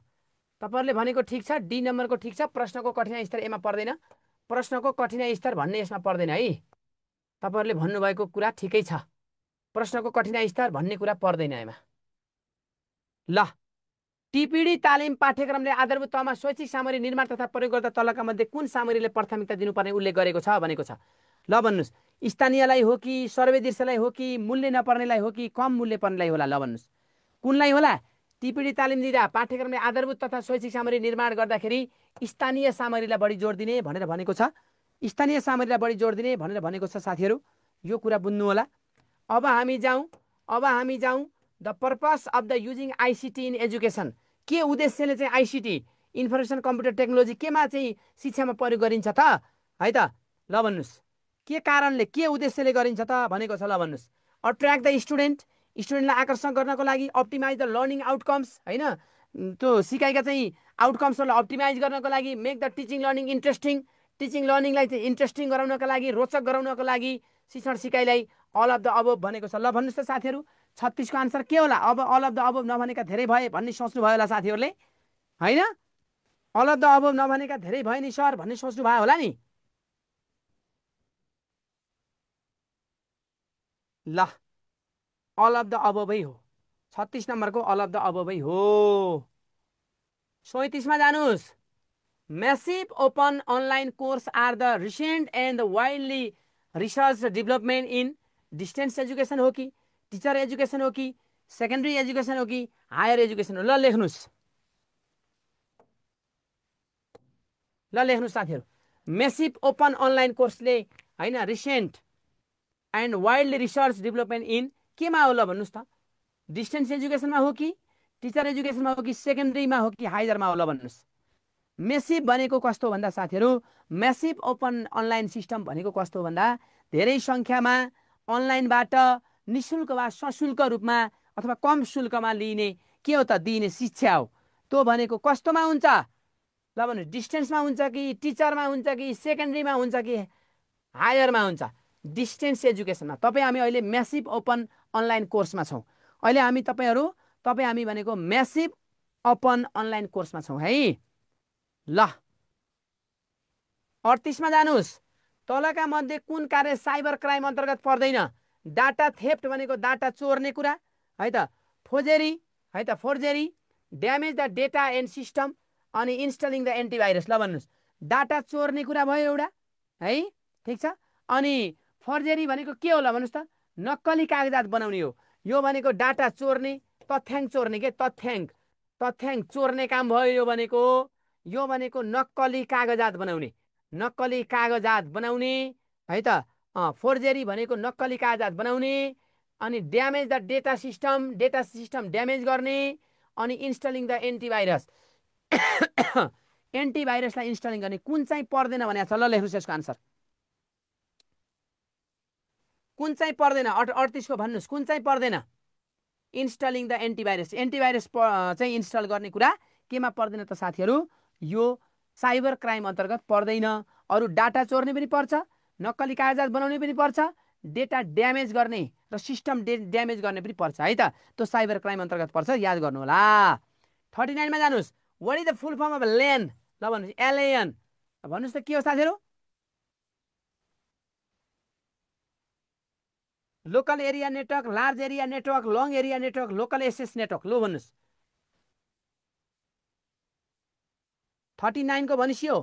तपाईँहरूले भनेको ठिक छ, डी नम्बरको ठिक छ। प्रश्नको कठिनाइ स्तर एमा पर्दैन, प्रश्नको कठिनाइ स्तर भन्ने यसमा पर्दैन है। तपाईँहरूले भन्नुभएको कुरा ठिकै छ, प्रश्नको कठिनाइ स्तर भन्ने कुरा पर्दैन यसमा। ल टिपिडी तालिम पाठ्यक्रमले आधारभूत तहमा शैक्षिक सामग्री निर्माण तथा प्रयोग गर्दा तलका मध्ये कुन सामग्रीले प्राथमिकता दिनुपर्ने उल्लेख गरेको छ भनेको छ? ल भन्नुहोस्। स्थानीयलाई हो कि, सर्वे दृश्यलाई हो कि, मूल्य नपर्नेलाई हो कि, कम मूल्य पर्नेलाई होला? ल भन्नुहोस्। कुनलाई होला? टिपिडी तालिम दिँदा पाठ्यक्रमले आधारभूत तथा शैक्षिक सामग्री निर्माण गर्दाखेरि स्थानीय सामग्रीलाई बढी जोड दिने भनेर भनेको छ। स्थानीय सामग्रीलाई बढी जोड दिने भनेर भनेको छ साथीहरू, यो कुरा बुझ्नु होला। अब हामी जाउँ the purpose of the using ICT in education. के उद्देश्यले चाहिँ आइसिटी, इन्फर्मेसन कम्प्युटर टेक्नोलोजी केमा चाहिँ शिक्षामा प्रयोग गरिन्छ त है त? ल भन्नुहोस्। के कारणले, के उद्देश्यले गरिन्छ त भनेको छ? ल भन्नुहोस्। अट्र्याक्ट द स्टुडेन्टलाई आकर्षण गर्नको लागि, अप्टिमाइज द लर्निङ आउटकम्स होइन, त्यो सिकाइका चाहिँ आउटकम्सहरूलाई अप्टिमाइज गर्नको लागि, make the teaching learning interesting, teaching लर्निङलाई चाहिँ इन्ट्रेस्टिङ गराउनको लागि, रोचक गराउनको लागि शिक्षण सिकाइलाई अल अफ द अबोभ भनेको छ। ल भन्नुहोस् त साथीहरू, 36 को आन्सर के होला? अब अल अफ द अबोभ नभनेका धेरै भए भन्ने सोच्नु भयो होला साथीहरूले होइन? अल अफ द अबोभ नभनेका धेरै भयो नि सर भन्ने सोच्नु भयो होला नि। ल अल अफ द अबोभै हो, 36 नम्बरको अल अफ द अबोभै हो। 37मा जानुहोस्। Massive open online course are the recent and widely researched development in distance education हो कि टिचर एजुकेसन हो कि सेकेन्डरी एजुकेसन हो कि हायर एजुकेसन हो? ल लेख्नुहोस्, ल लेख्नुहोस् साथीहरू। मेसिभ ओपन अनलाइन कोर्सले होइन recent and wildly research development in केमा हो ल भन्नुहोस् त? डिस्टेन्स एजुकेसनमा हो कि टिचर एजुकेसनमा हो कि सेकेन्डरीमा हो कि हायरमा हो ल भन्नुहोस्? मेसिभ भनेको कस्तो भन्दा साथीहरू, मेसिभ ओपन अनलाइन सिस्टम भनेको कस्तो भन्दा धेरै सङ्ख्यामा अनलाइनबाट निशुल्क वा सशुल्क रूपमा अथवा कम शुल्कमा लिइने के हो त, दिइने शिक्षा हो। त्यो भनेको कस्तोमा हुन्छ ल भन्नुहोस्? डिस्टेन्समा हुन्छ कि टिचरमा हुन्छ कि सेकेन्डरीमा हुन्छ कि हायरमा हुन्छ? डिस्टेन्स एजुकेसनमा। हामी अहिले मेसिभ ओपन अनलाइन कोर्समा छौँ। अहिले हामी भनेको मेसिभ ओपन अनलाइन कोर्समा छौँ है। ल 38मा जानुहोस्। तलका मध्ये कुन कार्य साइबर क्राइम अन्तर्गत पर्दैन? डाटा थेफ्ट भनेको डाटा चोर्ने कुरा है त, फोर्जेरी है त, forgery, damage the data and system, अनि इन्स्टलिङ द एन्टिभाइरस। ल भन्नुहोस्, डाटा चोर्ने कुरा भयो एउटा है, ठिक छ। अनि फर्जेरी भनेको के हो ल भन्नुहोस् त? नक्कली कागजात बनाउने हो। यो भनेको डाटा चोर्ने, तथ्याङ्क चोर्ने के, तथ्याङ्क चोर्ने काम भयो यो भनेको नक्कली कागजात बनाउने, नक्कली कागजात बनाउने है त। फोर्जेरी भनेको नक्कली कागजात बनाउने, अनि damage the data system damage गर्ने, अनि इन्स्टलिङ द एन्टिभाइरस एन्टिभाइरसलाई इन्स्टलिङ गर्ने कुन चाहिँ पर्दैन भनेको छ? ल लेख्नुहोस् यसको आन्सर। कुन चाहिँ पर्दैन? 38को भन्नुहोस्, कुन चाहिँ पर्दैन? Installing the antivirus. एन्टिभाइरस चाहिँ इन्स्टल गर्ने कुरा केमा पर्दैन त साथीहरू? यो साइबर क्राइम अन्तर्गत पर्दैन। अरू डाटा चोर्ने पनि पर्छ, नक्कली कागजात बनाउने पनि पर्छ, डेटा ड्यामेज गर्ने र सिस्टम ड्यामेज गर्ने पनि पर्छ है त। त्यो साइबर क्राइम अन्तर्गत पर्छ, याद गर्नु होला। 39मा जानुहोस्। What is the full form of LAN? ल भन्नुहोस्, LAN भन्नुहोस् त के हो साथीहरू? Local area network, large area network, long area network, local access network. लो भन्नुहोस्। 39 को भनेपछि हो।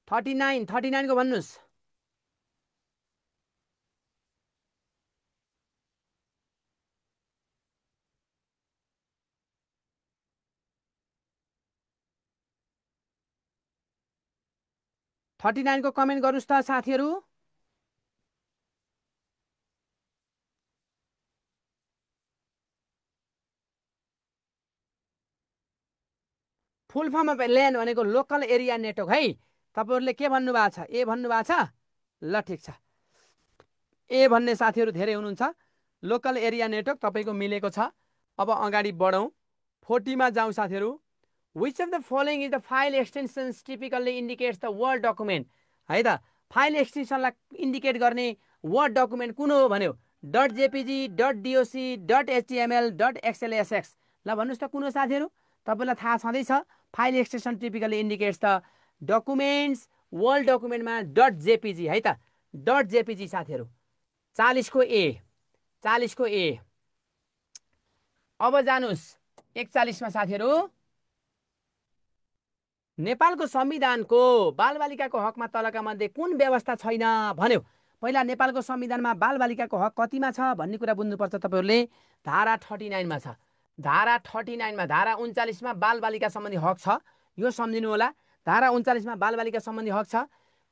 39 को भन्नुहोस्। थर्टी नाइन को कमेन्ट गर्नुहोस् त साथीहरू। फुल फर्म अफ LAN भनेको लोकल एरिया नेटवर्क है। तपाईँहरूले के भन्नुभएको छ? ए भन्नुभएको छ? ल ठिक छ, ए भन्ने साथीहरू धेरै हुनुहुन्छ। लोकल एरिया नेटवर्क तपाईँको मिलेको छ। अब अगाडि बढौँ, 40मा जाउँ साथीहरू। Which of the following is the file extensions typically indicates the word document है त। फाइल एक्सटेन्सनलाई इन्डिकेट गर्ने वर्ड डकुमेन्ट कुन हो भन्यो? .jpg, .doc, .html, .xlsx। ल भन्नुहोस् त कुन हो साथीहरू? तपाईँलाई थाहा छँदैछ, file extension typically indicates the documents, world डकुमेन्टमा .jpg है त, .jpg साथीहरू। 40 को ए। अब जानुहोस् 41मा साथीहरू। नेपालको संविधानको बालबालिकाको हकमा तलका मध्ये कुन व्यवस्था छैन भन्यो? पहिला नेपालको संविधानमा बालबालिकाको हक कतिमा छ भन्ने कुरा बुझ्नुपर्छ तपाईँहरूले। धारा 39मा छ। धारा 39मा, धारा 39मा बालबालिका सम्बन्धी हक छ, यो सम्झिनु होला। धारा 39मा बालबालिका सम्बन्धी हक छ।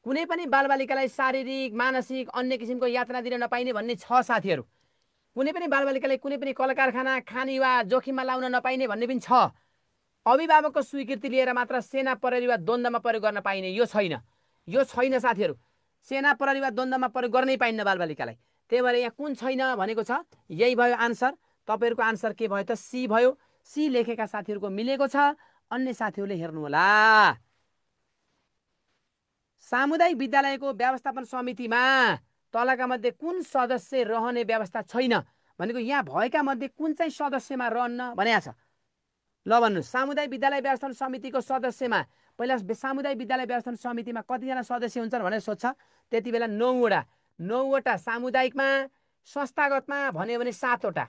कुनै पनि बालबालिकालाई शारीरिक, मानसिक, अन्य किसिमको यातना दिन नपाइने भन्ने छ साथीहरू। कुनै पनि बालबालिकालाई कुनै पनि कल कारखाना, खानी वा जोखिममा लाउन नपाइने भन्ने पनि छ। अभिभावकको स्वीकृति लिएर मात्र सेना प्रहरी वा द्वन्द्वमा प्रयोग गर्न पाइने, यो छैन साथीहरू। सेना प्रहरी वा द्वन्द्वमा प्रयोग गर्नै पाइन्न बालबालिकालाई। त्यही भएर यहाँ कुन छैन भनेको छ? यही भयो आन्सर। तपाईँहरूको आन्सर के भयो त? सी भयो। सी लेखेका साथीहरूको मिलेको छ, अन्य साथीहरूले हेर्नु होला। सामुदायिक विद्यालयको व्यवस्थापन समितिमा तलका मध्ये कुन सदस्य रहने व्यवस्था छैन भनेको यहाँ भएका मध्ये कुन चाहिँ सदस्यमा रहन्न भनेको छ? ल भन्नुहोस्। सामुदायिक विद्यालय व्यवस्थापन समितिको सदस्यमा पहिला सामुदायिक विद्यालय व्यवस्थापन समितिमा कतिजना सदस्य हुन्छन् भनेर सोध्छ। त्यति बेला 9वटा सामुदायिकमा, संस्थागतमा भन्यो भने 7वटा।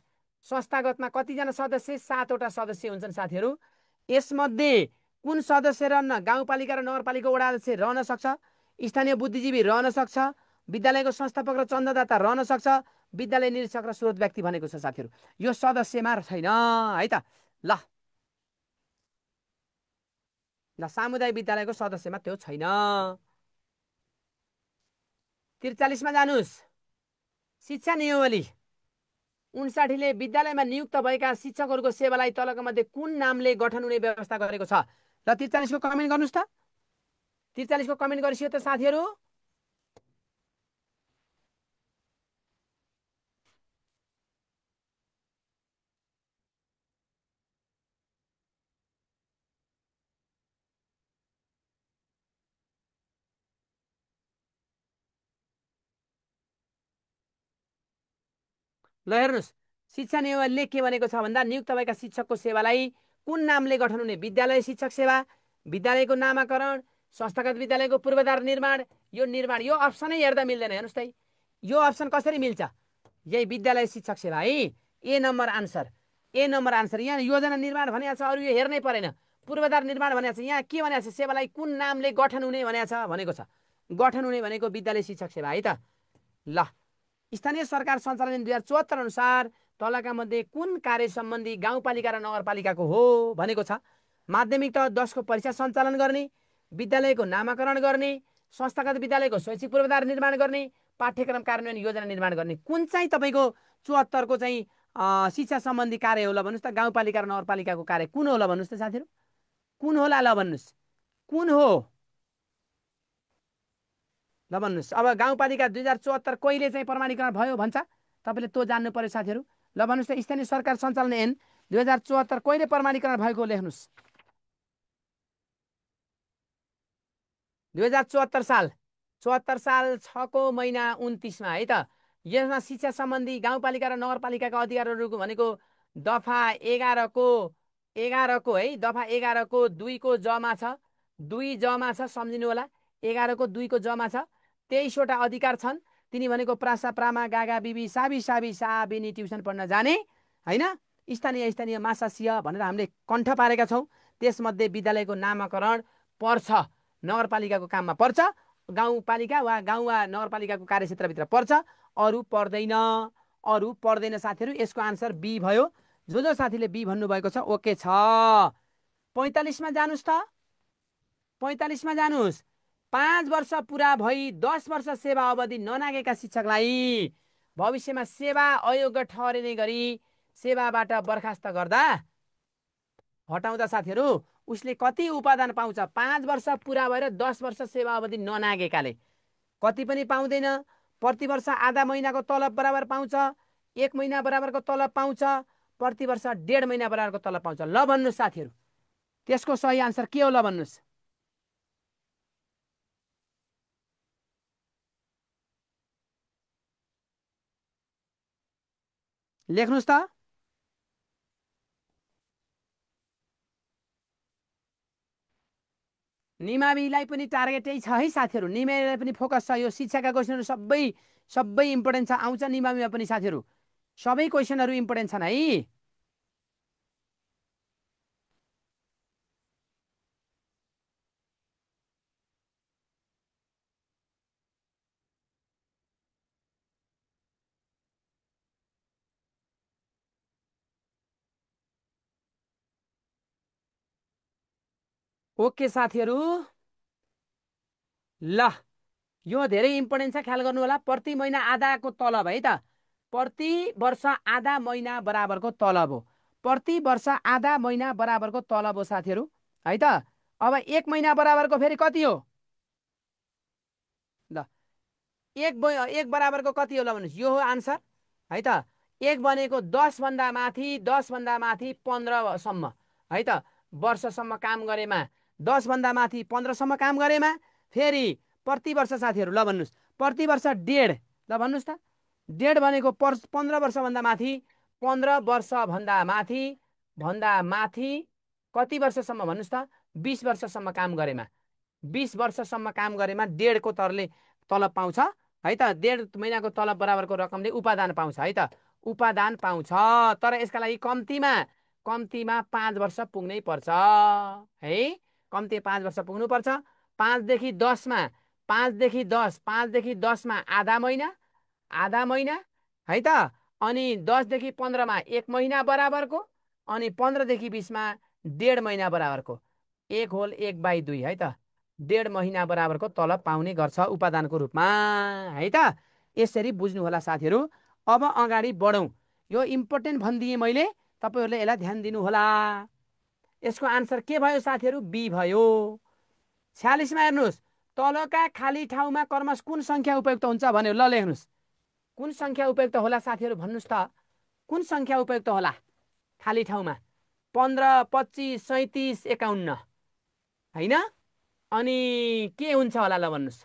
संस्थागतमा कतिजना सदस्य? 7वटा सदस्य हुन्छन् साथीहरू। यसमध्ये कुन सदस्य रहन्न? गाउँपालिका र नगरपालिका वडा अध्यक्ष रहन सक्छ, स्थानीय बुद्धिजीवी रहन सक्छ, विद्यालयको संस्थापक र चन्दादाता रहन सक्छ। विद्यालय निरीक्षक र स्रोत व्यक्ति भनेको छ साथीहरू। यो सदस्यमा छैन है त। ल ल सामुदायिक विद्यालयको सदस्यमा त्यो छैन। 43 मा जानुस्। शिक्षा नियमावली 59ले विद्यालयमा नियुक्त भएका शिक्षकहरूको सेवालाई तलका मध्ये कुन नामले गठन हुने व्यवस्था गरेको छ? ल 43 को कमेन्ट गर्नुहोस् त। 43 को कमेन्ट गरिसियो त साथीहरू। ल हेर्नुहोस्, शिक्षा नियमावलीले के भनेको छ भन्दा नियुक्त भएका शिक्षकको सेवालाई कुन नामले गठन हुने? विद्यालय शिक्षक सेवा, विद्यालयको नामाकरण, संस्थागत विद्यालयको पूर्वाधार निर्माण। यो निर्माण यो अप्सनै हेर्दा मिल्दैन। हेर्नुहोस् त यो अप्सन कसरी मिल्छ? यही विद्यालय शिक्षक सेवा है। ए नम्बर आन्सर, ए नम्बर आन्सर। यहाँ योजना निर्माण भनेको छ, अरू यो हेर्नै परेन। पूर्वाधार निर्माण भनेको छ, यहाँ के भनेको छ? सेवालाई कुन नामले गठन हुने भनेको छ। गठन हुने भनेको विद्यालय शिक्षक सेवा है त। ल स्थानीय सरकार सञ्चालन 2074 अनुसार तलका मध्ये कुन कार्य सम्बन्धी गाउँपालिका र नगरपालिकाको हो भनेको छ? माध्यमिक तह 10 को परीक्षा सञ्चालन गर्ने, विद्यालयको नामाकरण गर्ने, संस्थागत विद्यालयको शैक्षिक पूर्वाधार निर्माण गर्ने, पाठ्यक्रम कार्यान्वयन योजना निर्माण गर्ने। कुन चाहिँ तपाईँको 74 को चाहिँ शिक्षा सम्बन्धी कार्य होला भन्नुहोस् त? गाउँपालिका र नगरपालिकाको कार्य कुन होला भन्नुहोस् त साथीहरू? कुन होला ल भन्नुहोस्, कुन हो ल भन्नुहोस्। अब गाउँपालिका 2074 कहिले चाहिँ प्रमाणीकरण भयो भन्छ? तपाईँले त्यो जान्नु पर्यो साथीहरू। ल भन्नुहोस् त, स्थानीय सरकार सञ्चालन ऐन 2074 कहिले प्रमाणीकरण भएको लेख्नुहोस्। 2074 साल, 74 साल 6 को महिना 29 मा है त। यसमा शिक्षा सम्बन्धी गाउँपालिका र नगरपालिकाका अधिकारहरूको भनेको दफा 11 को है, दफा 11 को 2 को जमा छ, 2 जमा छ, सम्झिनु होला। 11 को 2 को जमा छ। 23वटा अधिकार छन्। तिनी भनेको प्रासा प्रामा गागा बिबी साबी साबी साबिनी ट्युसन पढ्न जाने होइन, स्थानीय स्थानीय मासासिय भनेर हामीले कण्ठ पारेका छौँ। त्यसमध्ये विद्यालयको नामाकरण पर्छ, नगरपालिकाको काममा पर्छ, गाउँपालिका वा गाउँ वा नगरपालिकाको कार्यक्षेत्रभित्र पर्छ, अरू पर्दैन। अरू पर्दैन साथीहरू। यसको आन्सर बी भयो। जो साथीले बी भन्नुभएको छ ओके छ। 45 मा जानुस् त। 45 मा जानुस्। 5 वर्ष पुरा भई 10 वर्ष सेवा अवधि ननागेका शिक्षकलाई भविष्यमा सेवा अयोग्य ठहरिने गरी सेवाबाट बर्खास्त गर्दा हटाउँदा साथीहरू उसले कति उपादान पाउँछ? 5 वर्ष पुरा भएर 10 वर्ष सेवा अवधि ननागेकाले कति पनि पाउँदैन। प्रति वर्ष आधा महिनाको तलब बराबर पाउँछ, 1 महिना बराबरको तलब पाउँछ, प्रति वर्ष 1.5 महिना बराबरको तलब पाउँछ। ल भन्नुहोस् साथीहरू, त्यसको सही आन्सर के हो? ल भन्नुहोस्। लेख्नुहोस् त। निमाविलाई पनि टार्गेटै छ है साथीहरू। निमाविलाई पनि फोकस छ। यो शिक्षाका क्वेसनहरू सबै सबै इम्पोर्टेन्ट छ, आउँछ निमाविमा पनि साथीहरू। सबै क्वेसनहरू इम्पोर्टेन्ट छन् है। ओके साथीहरू। ल यो धेरै इम्पोर्टेन्ट छ, ख्याल गर्नु होला। प्रति महिना आधाको तलब है त। प्रति वर्ष आधा महिना बराबरको तलब हो। प्रति वर्ष आधा महिना बराबरको तलब हो साथीहरू है त। अब 1 महिना बराबरको फेरि कति हो? ल एक बराबरको कति हो? ल भन्नुहोस्। यो हो आन्सर है त। 1 भनेको 10 भन्दा माथि, 10 भन्दा माथि 15 सम्म है त। वर्षसम्म काम गरेमा, 10 भन्दा माथि 15 सम्म काम गरेमा फेरि प्रति वर्ष साथीहरू। ल भन्नुहोस्। प्रति वर्ष 1.5। ल भन्नुहोस् त। 1.5 भनेको 15 वर्षभन्दा माथि, 15 वर्षभन्दा माथि भन्दा माथि कति वर्षसम्म भन्नुहोस् त? 20 वर्षसम्म काम गरेमा, 20 वर्षसम्म काम गरेमा 1.5 को तरले तलब पाउँछ है त। 1.5 महिनाको तलब बराबरको रकमले उपादान पाउँछ है त। उपादान पाउँछ। तर यसका लागि कम्तीमा 5 वर्ष पुग्नै पर्छ है। कम्ती 5 वर्ष पुग्नुपर्छ। 5 देखि 10 मा 5 देखि 10, 5 देखि 10मा आधा महिना है त। अनि 10 देखि 15मा 1 महिना बराबरको, अनि 15 देखि 20मा 1.5 महिना बराबरको। 1/2 है त, 1.5 महिना बराबरको तलब पाउने गर्छ उपादानको रूपमा है त। यसरी बुझ्नु होला साथीहरू। अब अगाडि बढौँ। यो इम्पोर्टेन्ट भनिदिएँ मैले, तपाईँहरूले यसलाई ध्यान दिनु होला। यसको आन्सर के भयो साथीहरू? बी भयो। 46मा हेर्नुहोस्, तलका खाली ठाउँमा क्रमश कुन सङ्ख्या उपयुक्त हुन्छ भन्यो। ल लेख्नुहोस्, कुन सङ्ख्या उपयुक्त होला साथीहरू? भन्नुहोस् त, कुन सङ्ख्या उपयुक्त होला खाली ठाउँमा? 15, 25, 37, 51 होइन? अनि के हुन्छ होला? ल भन्नुहोस्।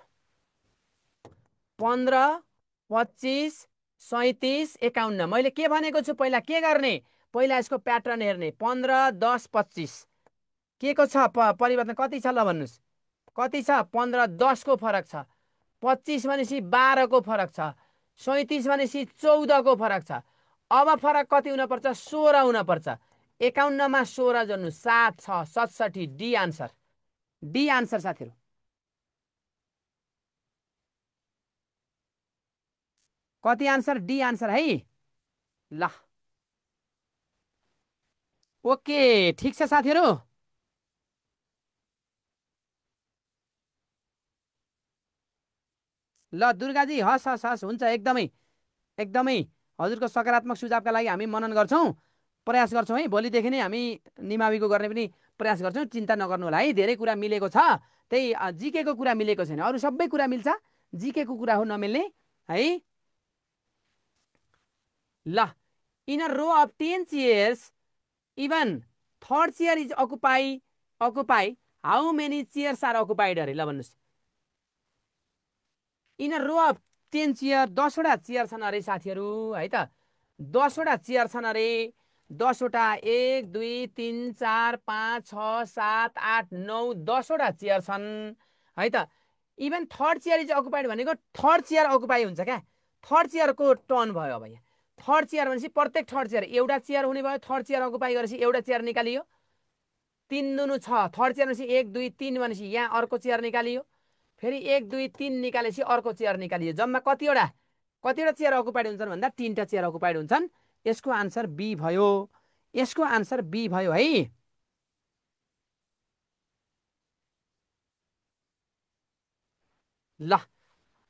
15, 25, 37, 51। मैले के भनेको छु? पहिला के गर्ने? पहिला यसको प्याटर्न हेर्ने। 15, 10, 25 के को छ परिवर्तन कति छ? ल भन्नुहोस्, कति छ? 15, 10को फरक छ। 25 भनेपछि 12को फरक छ। 37 भनेपछि 14को फरक छ। अब फरक कति हुनपर्छ? 16 हुनपर्छ। 51मा 16 जोड्नु 7 छ, 67। डी आन्सर, डी आन्सर साथीहरू। कति आन्सर? डी आन्सर है। ल ओके, ठिक छ साथीहरू। ल दुर्गाजी, हस् हस् हस्, हुन्छ, एकदमै एकदमै हजुरको सकारात्मक सुझावका लागि हामी मनन गर्छौँ, प्रयास गर्छौँ है। भोलिदेखि नै हामी निमाविको गर्ने पनि प्रयास गर्छौँ। चिन्ता नगर्नु होला है, धेरै कुरा मिलेको छ। त्यही जिकेको कुरा मिलेको छैन, अरू सबै कुरा मिल्छ, जिकेको कुरा हो नमिल्ने है। ल, in a row of 10 chairs, even third chair is occupy, how many chairs are occupied अरे? ल भन्नुहोस्। In a row of 10 chair, 10वटा चेयर छन् अरे साथीहरू है त। 10वटा चेयर छन् अरे। 10वटा, 1, 2, 3, 4, 5, 6, 7, 8, 9, 10वटा चेयर छन् है त। Even third chair is occupied भनेको थर्ड चेयर अकुपाई हुन्छ क्या? थर्ड चेयरको टर्न भयो। अब यहाँ थर्ड चेयर भनेपछि प्रत्येक थर्ड चेयर एउटा चेयर हुने भयो। थर्ड चेयर अकुपाई गरेपछि एउटा चेयर निकालियो। 3 दुनु 6, थर्ड चेयर भनेपछि 1, 2, 3 भनेपछि यहाँ अर्को चेयर निकालियो। फेरि 1, 2, 3 निकालेपछि अर्को चेयर निकालियो। जम्मा कतिवटा चेयर अकुपाइड हुन्छन् भन्दा 3टा चेयर अकुपाइड हुन्छन्। यसको आन्सर बी भयो। यसको आन्सर बी भयो है। ल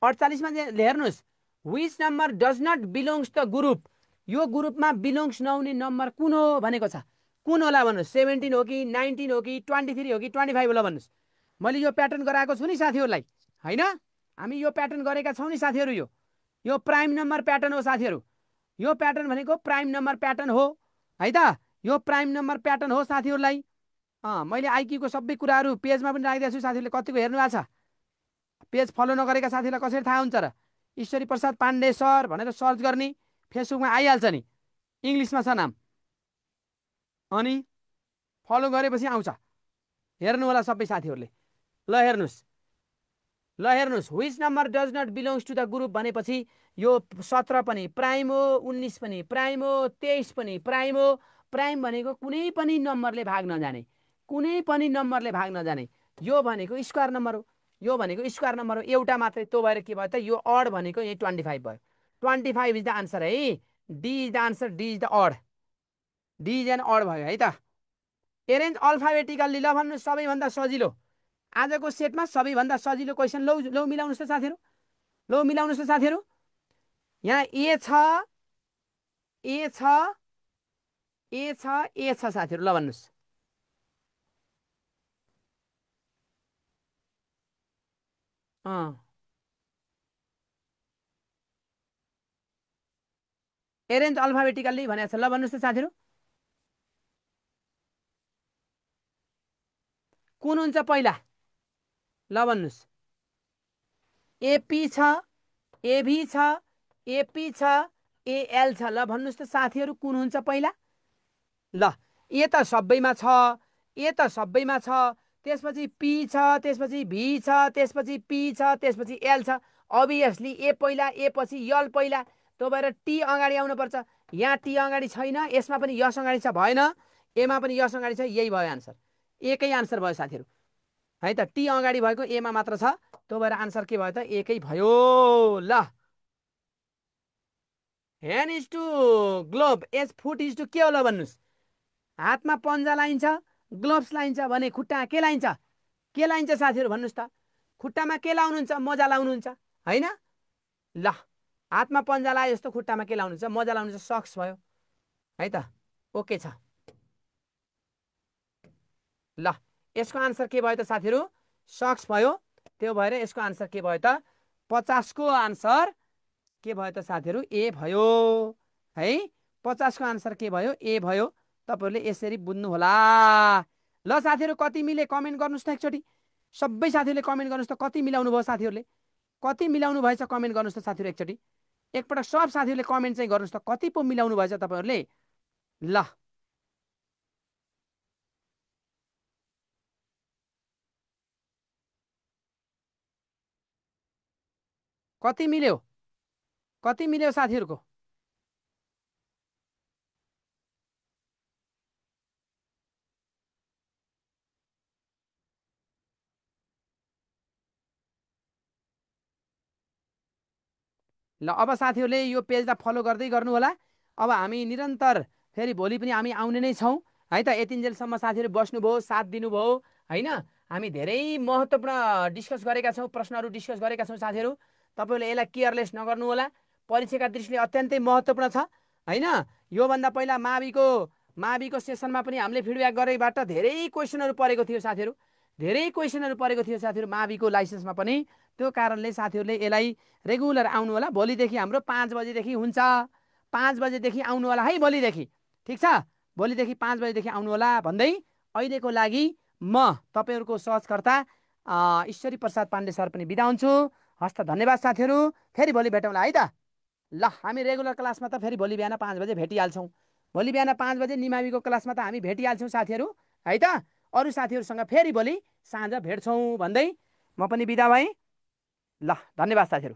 48मा हेर्नुहोस्, which number does not belongs the group. यो ग्रुपमा बिलोङ्स नहुने नम्बर कुन हो भनेको छ। कुन होला भन्नुहोस्? 17 हो कि 19 हो कि 23 हो कि 25 होला भन्नुहोस्। मैले यो प्याटर्न गराएको छु नि साथीहरूलाई होइन? हामी यो प्याटर्न गरेका छौँ नि साथीहरू। यो प्राइम नम्बर प्याटर्न हो साथीहरू। यो प्याटर्न भनेको प्राइम नम्बर प्याटर्न हो है त। यो प्राइम नम्बर प्याटर्न हो साथीहरूलाई। मैले आइक्यूको सबै कुराहरू पेजमा पनि राखिदिएको छु। साथीहरूले कतिको हेर्नु भएको छ? पेज फलो नगरेका साथीहरूलाई कसरी थाहा हुन्छ र? ईश्वरी प्रसाद पाण्डे सर भनेर सर्च गर्ने, फेसबुकमा आइहाल्छ नि, इङ्ग्लिसमा छ नाम। अनि फलो गरेपछि आउँछ। हेर्नु होला सबै साथीहरूले। ल हेर्नुहोस्, which number does not belongs to the group भनेपछि यो 17 पनि प्राइम हो, 19 पनि प्राइम हो, 23 पनि प्राइम हो। प्राइम भनेको कुनै पनि नम्बरले भाग नजाने, कुनै पनि नम्बरले भाग नजाने। यो भनेको स्क्वायर नम्बर हो, यो भनेको स्क्वायर नम्बर हो, एउटा मात्रै। त्यो भएर के भयो त? यो अड भनेको यही 25 भयो। 25 इज द आन्सर है। D is the answer, D is the odd, D is an odd भयो है त। Arrange alphabetically. ल भन्नु, सबैभन्दा सजिलो आजको सेटमा सबैभन्दा सजिलो क्वेसन। लौ लौ मिलाउनुहोस् त साथीहरू, लौ मिलाउनुहोस् त साथीहरू। यहाँ ए छ, ए छ, ए छ, ए छ साथीहरू। ल भन्नुहोस्। एरेन्ज अल्फाबेटिकल्ली भनेको छ। ल भन्नुहोस् त साथीहरू, कुन हुन्छ पहिला? ल भन्नुहोस्। एपी छ, एभी छ, एपी छ, एएल छ। ल भन्नुहोस् त साथीहरू, कुन हुन्छ पहिला? ल ए त सबैमा छ, ए त सबैमा छ, त्यसपछि पी छ, त्यसपछि भी छ, त्यसपछि पी छ, त्यसपछि एल छ। अभियसली ए पहिला, ए पछि यल पहिला। त्यो भएर टी अगाडि आउनुपर्छ। यहाँ टी अगाडि छैन, यसमा पनि यस अगाडि छ, भएन। एमा पनि यस अगाडि छ, यही भयो आन्सर। एकै आन्सर भयो साथीहरू। है त। टी अगाडि भएको एमा मात्र छ, त्यो भएर आन्सर के भयो त? एकै भयो। ल, hand is to glove as foot is to के होला भन्नुहोस्? हातमा पन्जा लाइन्छ, ग्लोभ्स लाइन्छ भने खुट्टामा के लाइन्छ? के लाइन्छ साथीहरू भन्नुहोस् त? खुट्टामा के लाउनुहुन्छ? मोजा लाउनुहुन्छ होइन? ल, हातमा पन्जा लाए जस्तो खुट्टामा के लाउनुहुन्छ? मोजा लाउनुहुन्छ, सक्स भयो है त। ओके छ। ल, यसको आन्सर के भयो त साथीहरू? सक्स भयो। त्यो भएर यसको आन्सर के भयो त? 50 को आन्सर के भयो त साथीहरू? ए भयो है। 50 को आन्सर के भयो? ए भयो। तपाईँहरूले यसरी बुझ्नु होला। ल साथीहरू, कति मिले कमेन्ट गर्नुहोस् त एकचोटि। सबै साथीहरूले कमेन्ट गर्नुहोस् त, कति मिलाउनु भयो साथीहरूले? कति मिलाउनु भएछ कमेन्ट गर्नुहोस् त साथीहरू एकचोटि। एकपटक सब साथीहरूले कमेन्ट चाहिँ गर्नुहोस् त, कति पो मिलाउनु भएछ तपाईँहरूले? ल, कति मिल्यो? कति मिल्यो साथीहरूको? ल, अब साथीहरूले यो पेजलाई फलो गर्दै गर्नु होला। अब हामी निरन्तर फेरि भोलि पनि हामी आउने नै छौँ है त। यतिन्जेलसम्म साथीहरू बस्नुभयो, साथ दिनुभयो होइन। हामी धेरै महत्त्वपूर्ण डिस्कस गरेका छौँ, प्रश्नहरू डिस्कस गरेका छौँ साथीहरू। तपाईँहरूले यसलाई केयरलेस नगर्नु होला। परीक्षाका दृष्टिले अत्यन्तै महत्त्वपूर्ण छ होइन। योभन्दा पहिला माविको सेसनमा पनि हामीले फिडब्याक गरेबाट धेरै क्वेसनहरू परेको थियो साथीहरू। धेरै क्वेसनहरू परेको थियो साथीहरू माविको लाइसेन्समा पनि। त्यो कारणले साथीहरूले यसलाई रेगुलर आउनु होला। भोलिदेखि हाम्रो 5 बजेदेखि हुन्छ। 5 बजेदेखि आउनु होला है भोलिदेखि। ठिक छ, भोलिदेखि 5 बजेदेखि आउनु होला भन्दै अहिलेको लागि म तपाईँहरूको सहजकर्ता ईश्वरी प्रसाद पाण्डे सर पनि बिदा हुन्छु। हस्त, धन्यवाद साथीहरू। फेरि भोलि भेटौँला है त। ल, हामी रेगुलर क्लासमा त फेरि भोलि बिहान 5 बजे भेटिहाल्छौँ। भोलि बिहान 5 बजे निमाविको क्लासमा त हामी भेटिहाल्छौँ साथीहरू है त। अरू साथीहरूसँग फेरि भोलि साँझ भेट्छौँ भन्दै म पनि बिदा भएँ। ल, धन्यवाद साथीहरू।